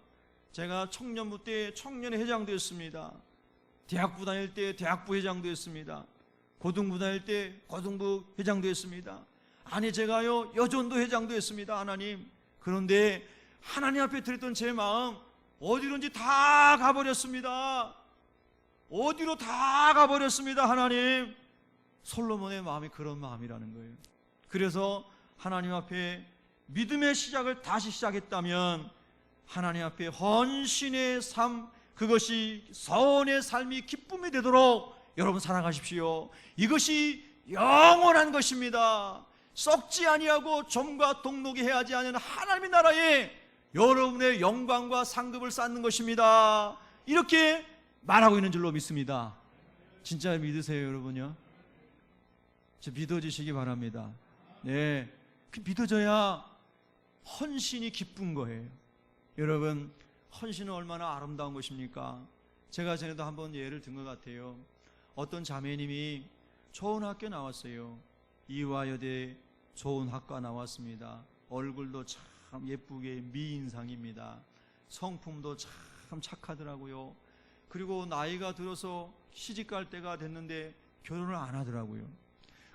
제가 청년부 때 청년회 회장도 했습니다. 대학부 다닐 때 대학부 회장도 했습니다. 고등부 다닐 때 고등부 회장도 했습니다. 아니 제가요 여전도 회장도 했습니다. 하나님, 그런데 하나님 앞에 드렸던 제 마음 어디론지 다 가버렸습니다. 어디로 다 가버렸습니다. 하나님, 솔로몬의 마음이 그런 마음이라는 거예요. 그래서 하나님 앞에 믿음의 시작을 다시 시작했다면 하나님 앞에 헌신의 삶, 그것이 서원의 삶이 기쁨이 되도록 여러분 살아가십시오. 이것이 영원한 것입니다. 썩지 아니하고 점과 동록이 해하지 않는 하나님의 나라에 여러분의 영광과 상급을 쌓는 것입니다. 이렇게 말하고 있는 줄로 믿습니다. 진짜 믿으세요, 여러분요? 믿어지시기 바랍니다. 네, 그 믿어져야 헌신이 기쁜 거예요. 여러분, 헌신은 얼마나 아름다운 것입니까? 제가 전에도 한번 예를 든 것 같아요. 어떤 자매님이 좋은 학교 나왔어요. 이화여대 좋은 학과 나왔습니다. 얼굴도 참 예쁘게 미인상입니다. 성품도 참 착하더라고요. 그리고 나이가 들어서 시집갈 때가 됐는데 결혼을 안 하더라고요.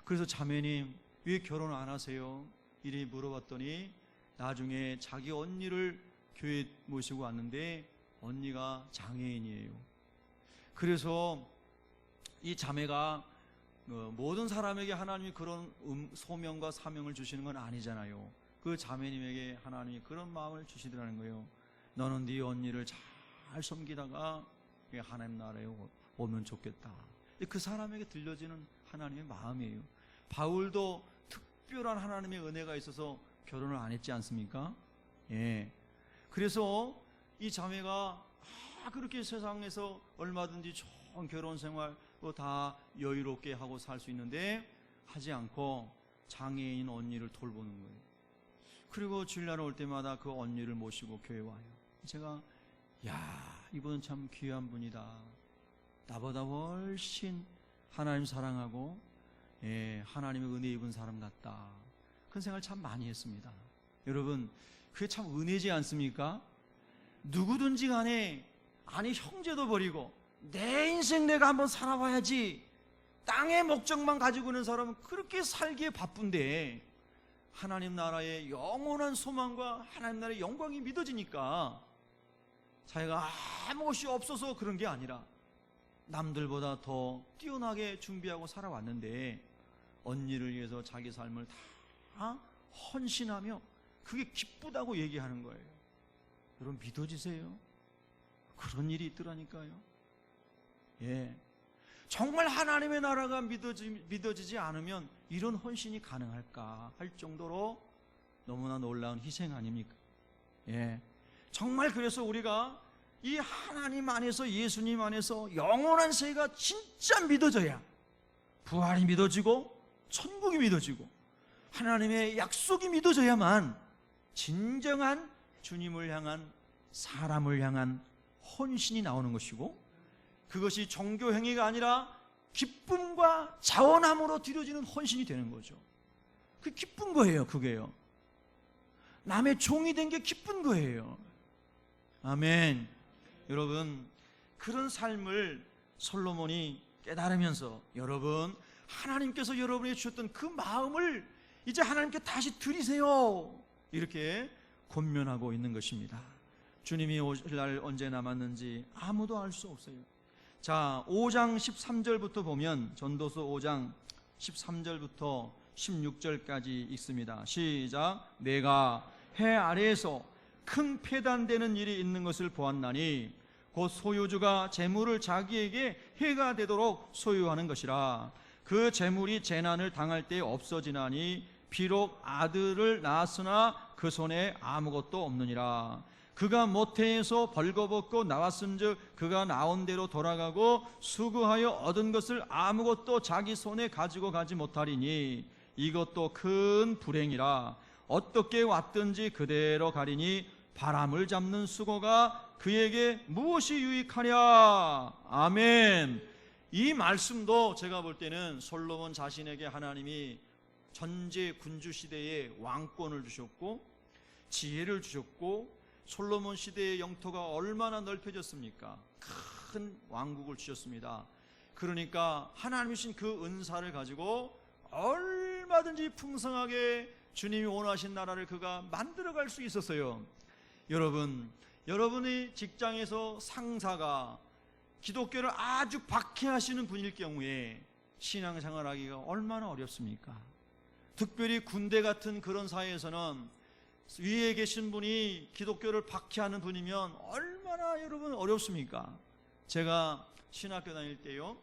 그래서 자매님, 왜 결혼 안 하세요? 이리 물어봤더니 나중에 자기 언니를 교회 모시고 왔는데 언니가 장애인이에요. 그래서 이 자매가 모든 사람에게 하나님이 그런 소명과 사명을 주시는 건 아니잖아요. 그 자매님에게 하나님이 그런 마음을 주시더라는 거예요. 너는 네 언니를 잘 섬기다가 하나님 나라에 오면 좋겠다. 그 사람에게 들려지는 하나님의 마음이에요. 바울도 특별한 하나님의 은혜가 있어서 결혼을 안 했지 않습니까? 예. 그래서 이 자매가 그렇게 세상에서 얼마든지 좋은 결혼 생활 다 여유롭게 하고 살 수 있는데 하지 않고 장애인 언니를 돌보는 거예요. 그리고 주일날 올 때마다 그 언니를 모시고 교회 와요. 제가 이분은 참 귀한 분이다. 나보다 훨씬 하나님 사랑하고 하나님의 은혜 입은 사람 같다. 그런 생각을 참 많이 했습니다. 여러분, 그게 참 은혜지 않습니까? 누구든지 간에 아니 형제도 버리고 내 인생 내가 한번 살아봐야지, 땅의 목적만 가지고 있는 사람은 그렇게 살기에 바쁜데 하나님 나라의 영원한 소망과 하나님 나라의 영광이 믿어지니까 자기가 아무것이 없어서 그런 게 아니라 남들보다 더 뛰어나게 준비하고 살아왔는데 언니를 위해서 자기 삶을 다 헌신하며 그게 기쁘다고 얘기하는 거예요. 여러분 믿어지세요? 그런 일이 있더라니까요. 예, 정말 하나님의 나라가 믿어지지 않으면 이런 헌신이 가능할까 할 정도로 너무나 놀라운 희생 아닙니까? 예, 정말 그래서 우리가 이 하나님 안에서, 예수님 안에서 영원한 세계가 진짜 믿어져야 부활이 믿어지고 천국이 믿어지고 하나님의 약속이 믿어져야만 진정한 주님을 향한, 사람을 향한 헌신이 나오는 것이고, 그것이 종교 행위가 아니라 기쁨과 자원함으로 드려지는 헌신이 되는 거죠. 그 기쁜 거예요. 그게요, 남의 종이 된 게 기쁜 거예요. 아멘. 여러분, 그런 삶을 솔로몬이 깨달으면서 여러분, 하나님께서 여러분에게 주셨던 그 마음을 이제 하나님께 다시 드리세요, 이렇게 권면하고 있는 것입니다. 주님이 오실 날 언제 남았는지 아무도 알 수 없어요. 자, 5장 13절부터 보면 전도서 5장 13절부터 16절까지 읽습니다. 시작. 내가 해 아래에서 큰 폐단되는 일이 있는 것을 보았나니 곧 소유주가 재물을 자기에게 해가 되도록 소유하는 것이라. 그 재물이 재난을 당할 때 없어지나니 비록 아들을 낳았으나 그 손에 아무것도 없느니라. 그가 모태에서 벌거벗고 나왔은즉 그가 나온 대로 돌아가고 수고하여 얻은 것을 아무것도 자기 손에 가지고 가지 못하리니 이것도 큰 불행이라. 어떻게 왔든지 그대로 가리니 바람을 잡는 수고가 그에게 무엇이 유익하랴. 아멘. 이 말씀도 제가 볼 때는 솔로몬 자신에게 하나님이 전제 군주 시대에 왕권을 주셨고 지혜를 주셨고, 솔로몬 시대의 영토가 얼마나 넓혀졌습니까? 큰 왕국을 주셨습니다. 그러니까 하나님이 주신 그 은사를 가지고 얼마든지 풍성하게 주님이 원하신 나라를 그가 만들어갈 수 있었어요. 여러분, 여러분의 직장에서 상사가 기독교를 아주 박해하시는 분일 경우에 신앙생활하기가 얼마나 어렵습니까? 특별히 군대 같은 그런 사회에서는 위에 계신 분이 기독교를 박해하는 분이면 얼마나 여러분 어렵습니까? 제가 신학교 다닐 때요,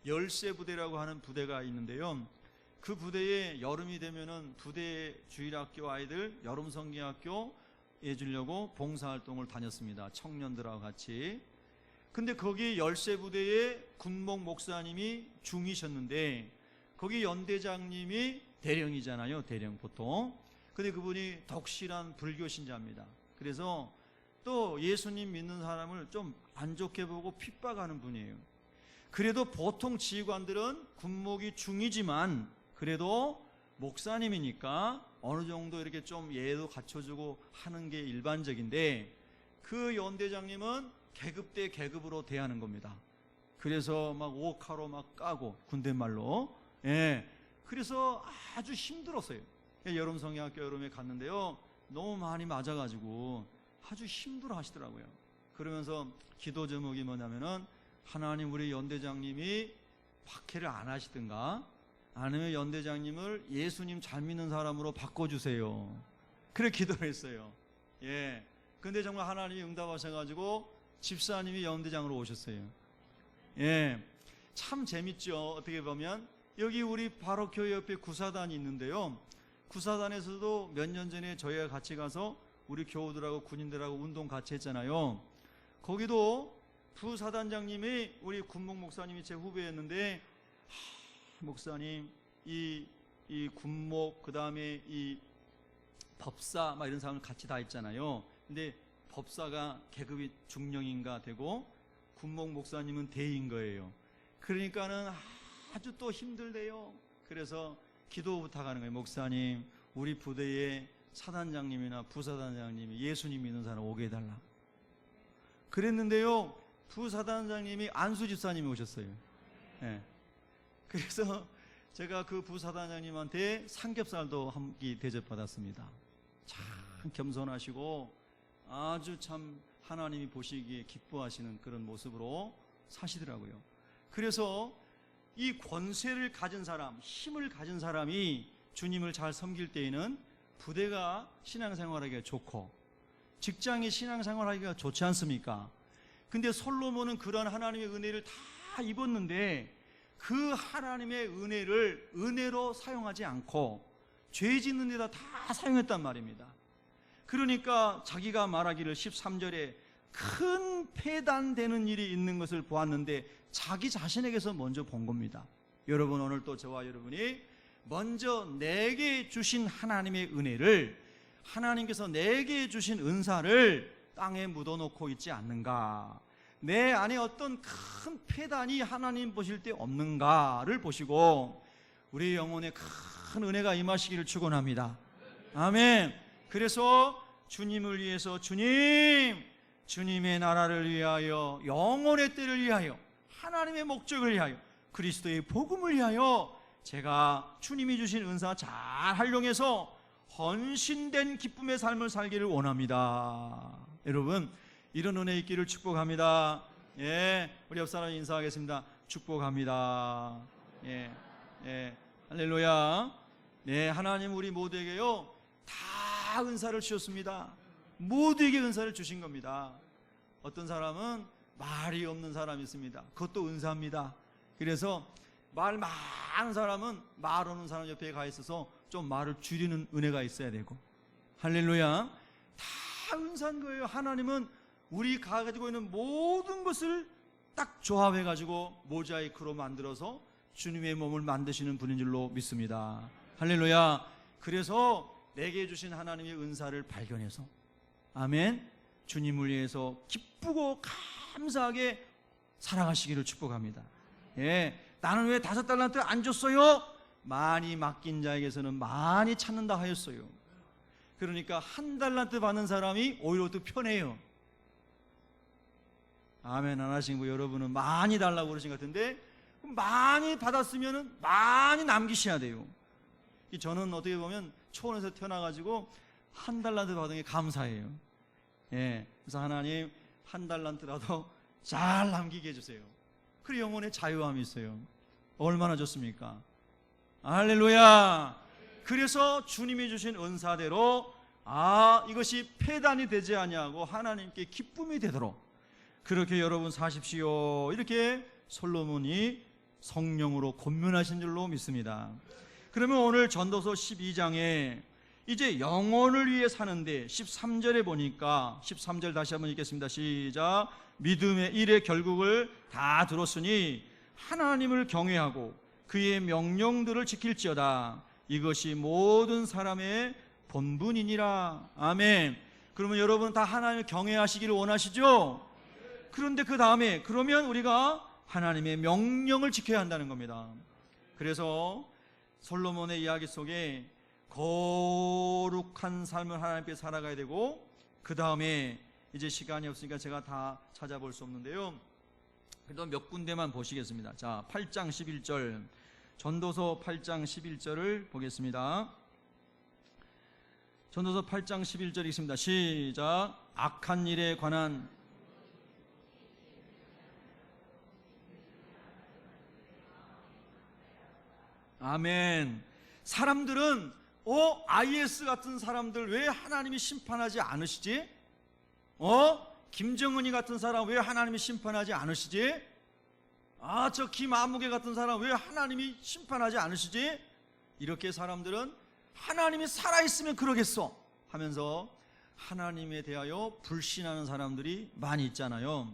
열세부대라고 하는 부대가 있는데요, 그 부대에 여름이 되면은 부대 주일학교 아이들 여름 성경학교 해주려고 봉사활동을 다녔습니다. 청년들하고 같이. 근데 거기 열세부대에 군목 목사님이 중이셨는데 거기 연대장님이 대령이잖아요, 대령 보통. 근데 그분이 덕실한 불교 신자입니다. 그래서 또 예수님 믿는 사람을 좀 안 좋게 보고 핍박하는 분이에요. 그래도 보통 지휘관들은 군목이 중이지만 그래도 목사님이니까 어느 정도 이렇게 좀 예도 갖춰주고 하는 게 일반적인데, 그 연대장님은 계급 대 계급으로 대하는 겁니다. 그래서 막 오카로 막 까고, 군대말로. 예. 그래서 아주 힘들었어요. 여름 성경학교 여름에 갔는데요, 너무 많이 맞아가지고 아주 힘들어 하시더라고요. 그러면서 기도 제목이 뭐냐면은, 하나님 우리 연대장님이 박해를 안 하시든가 아니면 연대장님을 예수님 잘 믿는 사람으로 바꿔주세요. 그래 기도를 했어요. 예. 근데 정말 하나님이 응답하셔가지고 집사님이 연대장으로 오셨어요. 예. 참 재밌죠. 어떻게 보면 여기 우리 바로 교회 옆에 구사단이 있는데요, 구사단에서도 몇 년 전에 저희가 같이 가서 우리 교우들하고 군인들하고 운동 같이 했잖아요. 거기도 부사단장님이 우리 군목 목사님이 제 후배였는데, 목사님 이 군목 그 다음에 이 법사 막 이런 사람을 같이 다 있잖아요. 근데 법사가 계급이 중령인가 되고 군목 목사님은 대인 거예요. 그러니까는 아주 또 힘들대요. 그래서 기도 부탁하는 거예요. 목사님 우리 부대에 사단장님이나 부사단장님이 예수님 믿는 사람 오게 해달라. 그랬는데요, 부사단장님이 안수 집사님이 오셨어요. 예. 그래서 제가 그 부사단장님한테 삼겹살도 한 끼 대접받았습니다. 참 겸손하시고 아주 참 하나님이 보시기에 기뻐하시는 그런 모습으로 사시더라고요. 그래서 이 권세를 가진 사람, 힘을 가진 사람이 주님을 잘 섬길 때에는 부대가 신앙생활하기가 좋고 직장이 신앙생활하기가 좋지 않습니까? 근데 솔로몬은 그런 하나님의 은혜를 다 입었는데 그 하나님의 은혜를 은혜로 사용하지 않고 죄 짓는 데다 다 사용했단 말입니다. 그러니까 자기가 말하기를 13절에 큰 폐단되는 일이 있는 것을 보았는데 자기 자신에게서 먼저 본 겁니다. 여러분 오늘 또 저와 여러분이 먼저 내게 주신 하나님의 은혜를, 하나님께서 내게 주신 은사를 땅에 묻어놓고 있지 않는가, 내 안에 어떤 큰 폐단이 하나님 보실 때 없는가를 보시고 우리 영혼에 큰 은혜가 임하시기를 축원합니다. 아멘. 그래서 주님을 위해서 주님의 나라를 위하여, 영혼의 때를 위하여, 하나님의 목적을 위하여, 그리스도의 복음을 위하여 제가 주님이 주신 은사 잘 활용해서 헌신된 기쁨의 삶을 살기를 원합니다. 여러분 이런 은혜 있기를 축복합니다. 예, 우리 옆 사람 인사하겠습니다. 축복합니다. 예, 예, 할렐루야. 네, 하나님 우리 모두에게요 다 은사를 주셨습니다. 모두에게 은사를 주신 겁니다. 어떤 사람은 말이 없는 사람이 있습니다. 그것도 은사입니다. 그래서 말 많은 사람은 말 없는 사람 옆에 가 있어서 좀 말을 줄이는 은혜가 있어야 되고, 할렐루야. 다 은사인 거예요. 하나님은 우리 가지고 있는 모든 것을 딱 조합해 가지고 모자이크로 만들어서 주님의 몸을 만드시는 분인 줄로 믿습니다. 할렐루야. 그래서 내게 주신 하나님의 은사를 발견해서, 아멘, 주님을 위해서 기쁘고 감사하게 살아가시기를 축복합니다. 예, 나는 왜 5달란트 안 줬어요? 많이 맡긴 자에게서는 많이 찾는다 하였어요. 그러니까 1달란트 받는 사람이 오히려 더 편해요. 아멘 안 하신 분 여러분은 많이 달라고 그러신 것 같은데, 많이 받았으면 많이 남기셔야 돼요. 저는 어떻게 보면 초원에서 태어나가지고 1달란트 받은 게 감사해요. 예, 그래서 하나님 1달란트라도 잘 남기게 해주세요. 그래 영혼의 자유함이 있어요. 얼마나 좋습니까? 할렐루야. 그래서 주님이 주신 은사대로 이것이 폐단이 되지 아니하고 하나님께 기쁨이 되도록 그렇게 여러분 사십시오. 이렇게 솔로몬이 성령으로 권면하신 줄로 믿습니다. 그러면 오늘 전도서 12장에 이제 영혼을 위해 사는데 13절에 보니까, 13절 다시 한번 읽겠습니다. 시작. 믿음의 일의 결국을 다 들었으니 하나님을 경외하고 그의 명령들을 지킬지어다. 이것이 모든 사람의 본분이니라. 아멘. 그러면 여러분 다 하나님을 경외하시기를 원하시죠? 그런데 그 다음에 그러면 우리가 하나님의 명령을 지켜야 한다는 겁니다. 그래서 솔로몬의 이야기 속에 거룩한 삶을 하나님께 살아가야 되고, 그 다음에 이제 시간이 없으니까 제가 다 찾아볼 수 없는데요, 그래도 몇 군데만 보시겠습니다. 자, 8장 11절, 전도서 8장 11절을 보겠습니다. 전도서 8장 11절 읽습니다. 시작. 악한 일에 관한 아멘. 사람들은 IS 같은 사람들 왜 하나님이 심판하지 않으시지? 김정은이 같은 사람 왜 하나님이 심판하지 않으시지? 저 김아무개 같은 사람 왜 하나님이 심판하지 않으시지? 이렇게 사람들은 하나님이 살아있으면 그러겠어 하면서 하나님에 대하여 불신하는 사람들이 많이 있잖아요.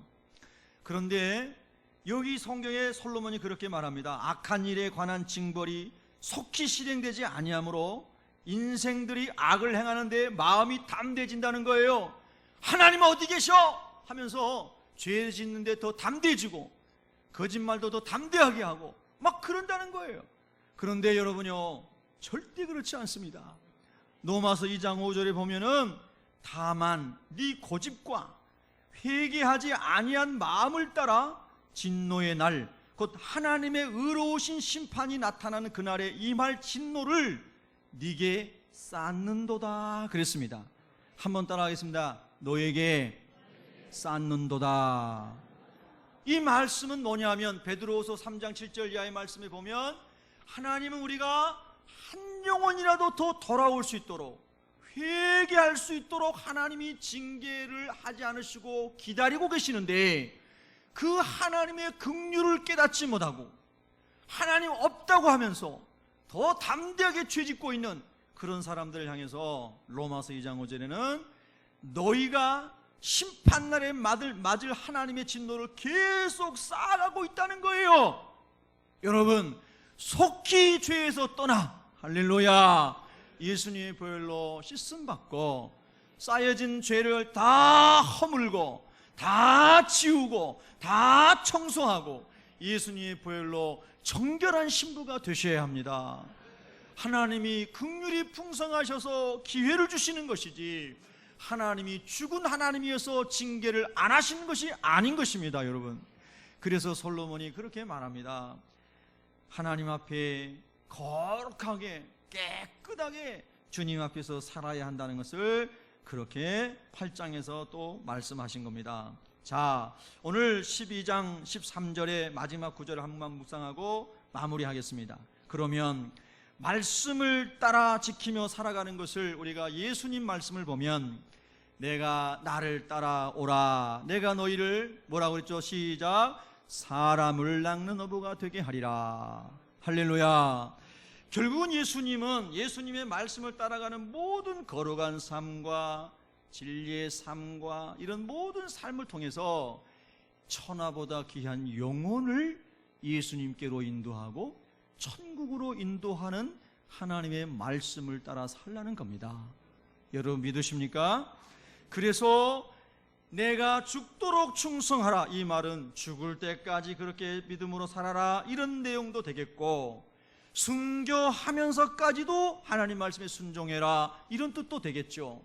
그런데 여기 성경에 솔로몬이 그렇게 말합니다. 악한 일에 관한 징벌이 속히 실행되지 아니하므로 인생들이 악을 행하는데 마음이 담대해진다는 거예요. 하나님 어디 계셔? 하면서 죄 짓는데 더 담대해지고 거짓말도 더 담대하게 하고 막 그런다는 거예요. 그런데 여러분요, 절대 그렇지 않습니다. 로마서 2장 5절에 보면은 다만 네 고집과 회개하지 아니한 마음을 따라 진노의 날, 곧 하나님의 의로우신 심판이 나타나는 그날에 임할 진노를 네게 쌓는도다 그랬습니다. 한번 따라하겠습니다. 너에게 쌓는도다. 이 말씀은 뭐냐면 베드로후서 3장 7절 이하의 말씀에 보면 하나님은 우리가 한 영혼이라도 더 돌아올 수 있도록, 회개할 수 있도록 하나님이 징계를 하지 않으시고 기다리고 계시는데, 그 하나님의 긍휼을 깨닫지 못하고 하나님 없다고 하면서 더 담대하게 죄짓고 있는 그런 사람들을 향해서 로마서 2장 5절에는 너희가 심판날에 맞을 하나님의 진노를 계속 쌓아가고 있다는 거예요. 여러분, 속히 죄에서 떠나, 할렐루야, 예수님의 보혈로 씻음받고 쌓여진 죄를 다 허물고 다 지우고 다 청소하고 예수님의 보혈로 정결한 신부가 되셔야 합니다. 하나님이 긍휼이 풍성하셔서 기회를 주시는 것이지 하나님이 죽은 하나님이어서 징계를 안 하시는 것이 아닌 것입니다, 여러분. 그래서 솔로몬이 그렇게 말합니다. 하나님 앞에 거룩하게 깨끗하게 주님 앞에서 살아야 한다는 것을 그렇게 8장에서 또 말씀하신 겁니다. 자, 오늘 12장 13절의 마지막 구절을 한 번만 묵상하고 마무리하겠습니다. 그러면 말씀을 따라 지키며 살아가는 것을 우리가 예수님 말씀을 보면 내가 나를 따라오라, 내가 너희를 뭐라고 그랬죠? 시작. 사람을 낚는 어부가 되게 하리라. 할렐루야. 결국은 예수님은 예수님의 말씀을 따라가는 모든 거룩한 삶과 진리의 삶과 이런 모든 삶을 통해서 천하보다 귀한 영혼을 예수님께로 인도하고 천국으로 인도하는 하나님의 말씀을 따라 살라는 겁니다. 여러분 믿으십니까? 그래서 내가 죽도록 충성하라, 이 말은 죽을 때까지 그렇게 믿음으로 살아라 이런 내용도 되겠고, 순교하면서까지도 하나님 말씀에 순종해라 이런 뜻도 되겠죠.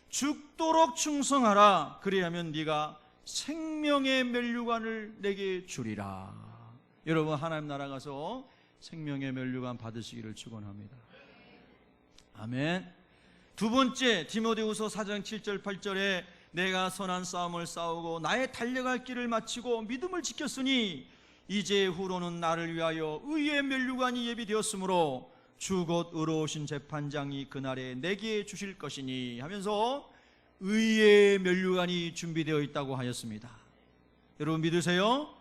죽도록 충성하라, 그래야면 네가 생명의 면류관을 내게 주리라. 여러분, 하나님 나라 가서 생명의 면류관 받으시기를 축원합니다. 아멘. 두 번째, 디모데후서 4장 7절 8절에 내가 선한 싸움을 싸우고 나의 달려갈 길을 마치고 믿음을 지켰으니 이제 후로는 나를 위하여 의의 면류관이 예비되었으므로 주 곧 의로우신 재판장이 그날에 내게 주실 것이니 하면서 의의 면류관이 준비되어 있다고 하였습니다. 여러분 믿으세요?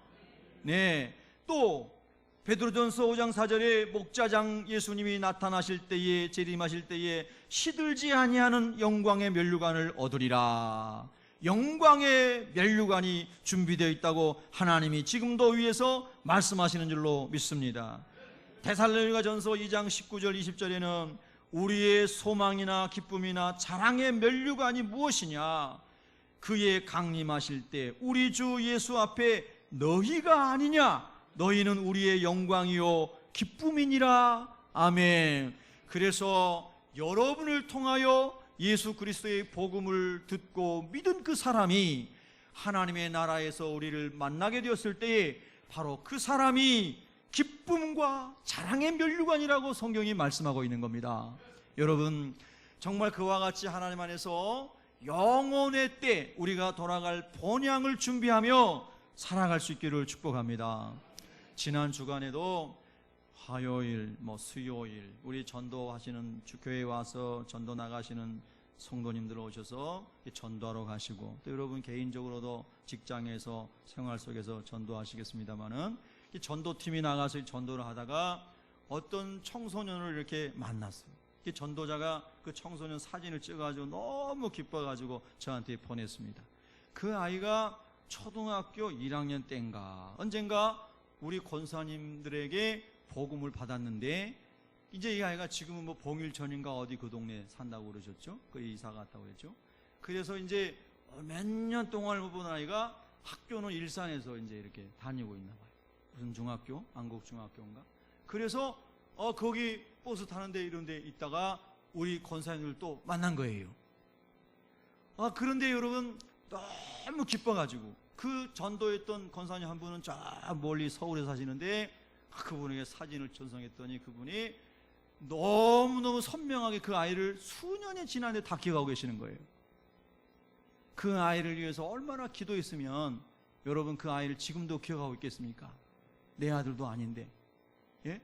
네. 또 베드로전서 5장 4절에 목자장 예수님이 나타나실 때에, 재림하실 때에 시들지 아니하는 영광의 면류관을 얻으리라. 영광의 면류관이 준비되어 있다고 하나님이 지금도 위에서 말씀하시는 줄로 믿습니다. 데살로니가전서 2장 19절 20절에는 우리의 소망이나 기쁨이나 자랑의 면류관이 무엇이냐, 그의 강림하실 때 우리 주 예수 앞에 너희가 아니냐, 너희는 우리의 영광이요 기쁨이니라. 아멘. 그래서 여러분을 통하여 예수 그리스도의 복음을 듣고 믿은 그 사람이 하나님의 나라에서 우리를 만나게 되었을 때에 바로 그 사람이 기쁨과 자랑의 면류관이라고 성경이 말씀하고 있는 겁니다. 여러분, 정말 그와 같이 하나님 안에서 영혼의 때 우리가 돌아갈 본향을 준비하며 살아갈 수 있기를 축복합니다. 지난 주간에도 화요일, 수요일 우리 전도하시는 교회에 와서 전도 나가시는 성도님들 오셔서 전도하러 가시고, 또 여러분 개인적으로도 직장에서 생활 속에서 전도하시겠습니다만은 전도팀이 나가서 전도를 하다가 어떤 청소년을 이렇게 만났어요. 전도자가 그 청소년 사진을 찍어가지고 너무 기뻐가지고 저한테 보냈습니다. 그 아이가 초등학교 1학년 때인가 언젠가 우리 권사님들에게 복음을 받았는데, 이제 이 아이가 지금은 봉일천인가 어디 그 동네에 산다고 그러셨죠? 그 이사 갔다고 그랬죠? 그래서 이제 몇 년 동안 못 본 아이가 학교는 일산에서 이제 이렇게 다니고 있나 봐요. 무슨 중학교? 안국중학교인가? 그래서 거기 버스 타는데 이런 데 있다가 우리 권사님들 또 만난 거예요. 그런데 여러분 너무 기뻐가지고 그 전도했던 권사님 한 분은 저 멀리 서울에 사시는데 그분에게 사진을 전송했더니 그분이 너무너무 선명하게 그 아이를 수년이 지났는데 다 기억하고 계시는 거예요. 그 아이를 위해서 얼마나 기도했으면 여러분 그 아이를 지금도 기억하고 있겠습니까? 내 아들도 아닌데. 예?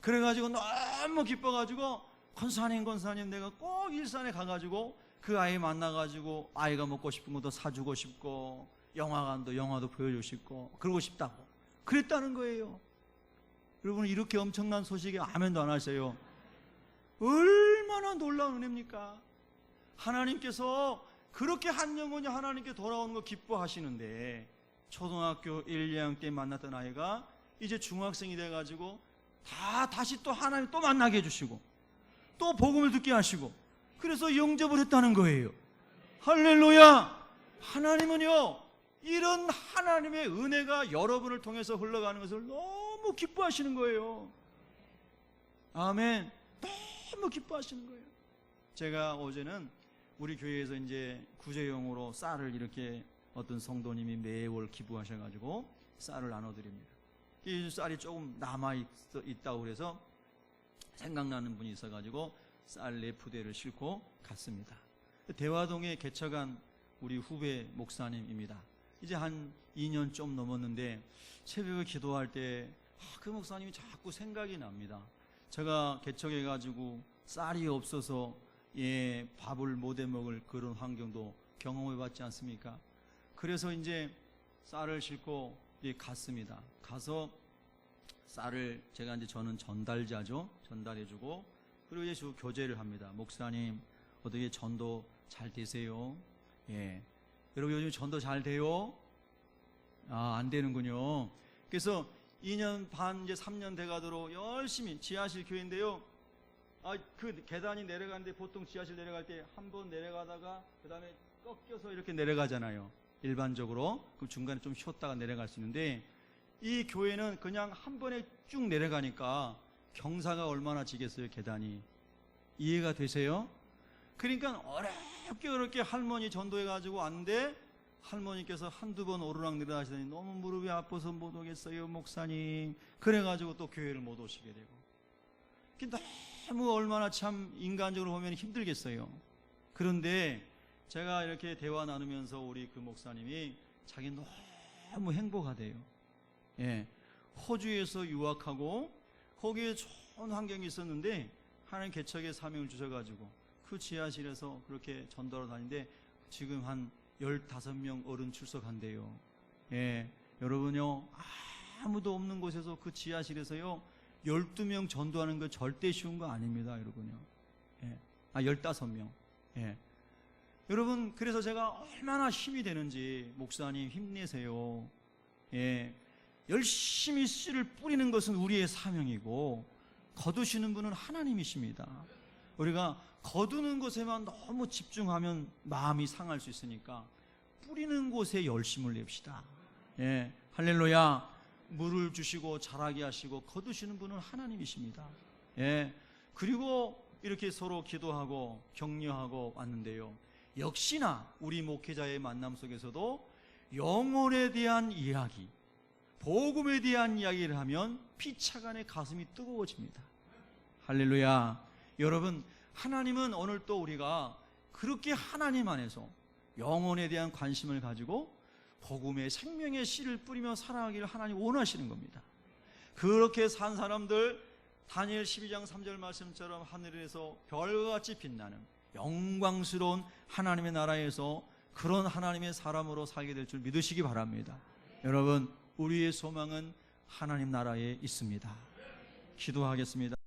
그래가지고 너무 기뻐가지고 권사님 내가 꼭 일산에 가가지고 그 아이 만나가지고 아이가 먹고 싶은 것도 사주고 싶고 영화도 보여주고 싶고 그러고 싶다고 그랬다는 거예요. 여러분 이렇게 엄청난 소식에 아멘도 안 하세요. 얼마나 놀라운 은혜입니까? 하나님께서 그렇게 한 영혼이 하나님께 돌아오는 거 기뻐하시는데, 초등학교 1, 2학년 때 만났던 아이가 이제 중학생이 돼가지고 다시 또 하나님 또 만나게 해주시고 또 복음을 듣게 하시고 그래서 영접을 했다는 거예요. 할렐루야! 하나님은요 이런 하나님의 은혜가 여러분을 통해서 흘러가는 것을 너무 기뻐하시는 거예요. 아멘. 너무 기뻐하시는 거예요. 제가 어제는 우리 교회에서 이제 구제용으로 쌀을 이렇게 어떤 성도님이 매월 기부하셔가지고 쌀을 나눠드립니다. 이 쌀이 조금 남아있다고 그래서 생각나는 분이 있어가지고 쌀 4푸대를 싣고 갔습니다. 대화동에 개척한 우리 후배 목사님입니다. 이제 한 2년 좀 넘었는데 새벽에 기도할 때 그 목사님이 자꾸 생각이 납니다. 제가 개척해가지고 쌀이 없어서 밥을 못 해먹을 그런 환경도 경험해봤지 않습니까? 그래서 이제 쌀을 싣고 갔습니다. 가서 쌀을 제가 이제 저는 전달자죠. 전달해주고 그리고 이제 교제를 합니다. 목사님 어떻게 전도 잘 되세요? 예. 여러분 요즘 전도 잘 돼요? 안 되는군요. 그래서 2년 반 이제 3년 돼가도록 열심히 지하실 교회인데요. 그 계단이 내려가는데 보통 지하실 내려갈 때 한 번 내려가다가 그 다음에 꺾여서 이렇게 내려가잖아요. 일반적으로. 그럼 중간에 좀 쉬었다가 내려갈 수 있는데 이 교회는 그냥 한 번에 쭉 내려가니까 경사가 얼마나 지겠어요, 계단이. 이해가 되세요? 그러니까 어렵게 할머니 전도해가지고 왔는데 할머니께서 한두 번 오르락 내리락 하시더니 너무 무릎이 아파서 못 오겠어요, 목사님. 그래가지고 또 교회를 못 오시게 되고. 너무 얼마나 참 인간적으로 보면 힘들겠어요. 그런데 제가 이렇게 대화 나누면서 우리 그 목사님이 자기 너무 행복하대요. 예. 호주에서 유학하고 거기에 좋은 환경이 있었는데 하나님 개척의 사명을 주셔가지고 그 지하실에서 그렇게 전도하러 다니는데 지금 한 15명 어른 출석한대요. 예. 여러분요 아무도 없는 곳에서 그 지하실에서요 12명 전도하는 거 절대 쉬운 거 아닙니다, 여러분요. 예. 15명. 예. 여러분, 그래서 제가 얼마나 힘이 되는지, 목사님 힘내세요. 예. 열심히 씨를 뿌리는 것은 우리의 사명이고, 거두시는 분은 하나님이십니다. 우리가 거두는 것에만 너무 집중하면 마음이 상할 수 있으니까, 뿌리는 곳에 열심을 냅시다. 예. 할렐루야. 물을 주시고 자라게 하시고 거두시는 분은 하나님이십니다. 예. 그리고 이렇게 서로 기도하고 격려하고 왔는데요. 역시나 우리 목회자의 만남 속에서도 영혼에 대한 이야기, 복음에 대한 이야기를 하면 피차간에 가슴이 뜨거워집니다. 할렐루야. 여러분, 하나님은 오늘 또 우리가 그렇게 하나님 안에서 영혼에 대한 관심을 가지고 복음의 생명의 씨를 뿌리며 살아가기를 하나님 원하시는 겁니다. 그렇게 산 사람들, 다니엘 12장 3절 말씀처럼 하늘에서 별과 같이 빛나는 영광스러운 하나님의 나라에서 그런 하나님의 사람으로 살게 될 줄 믿으시기 바랍니다. 여러분, 우리의 소망은 하나님 나라에 있습니다. 기도하겠습니다.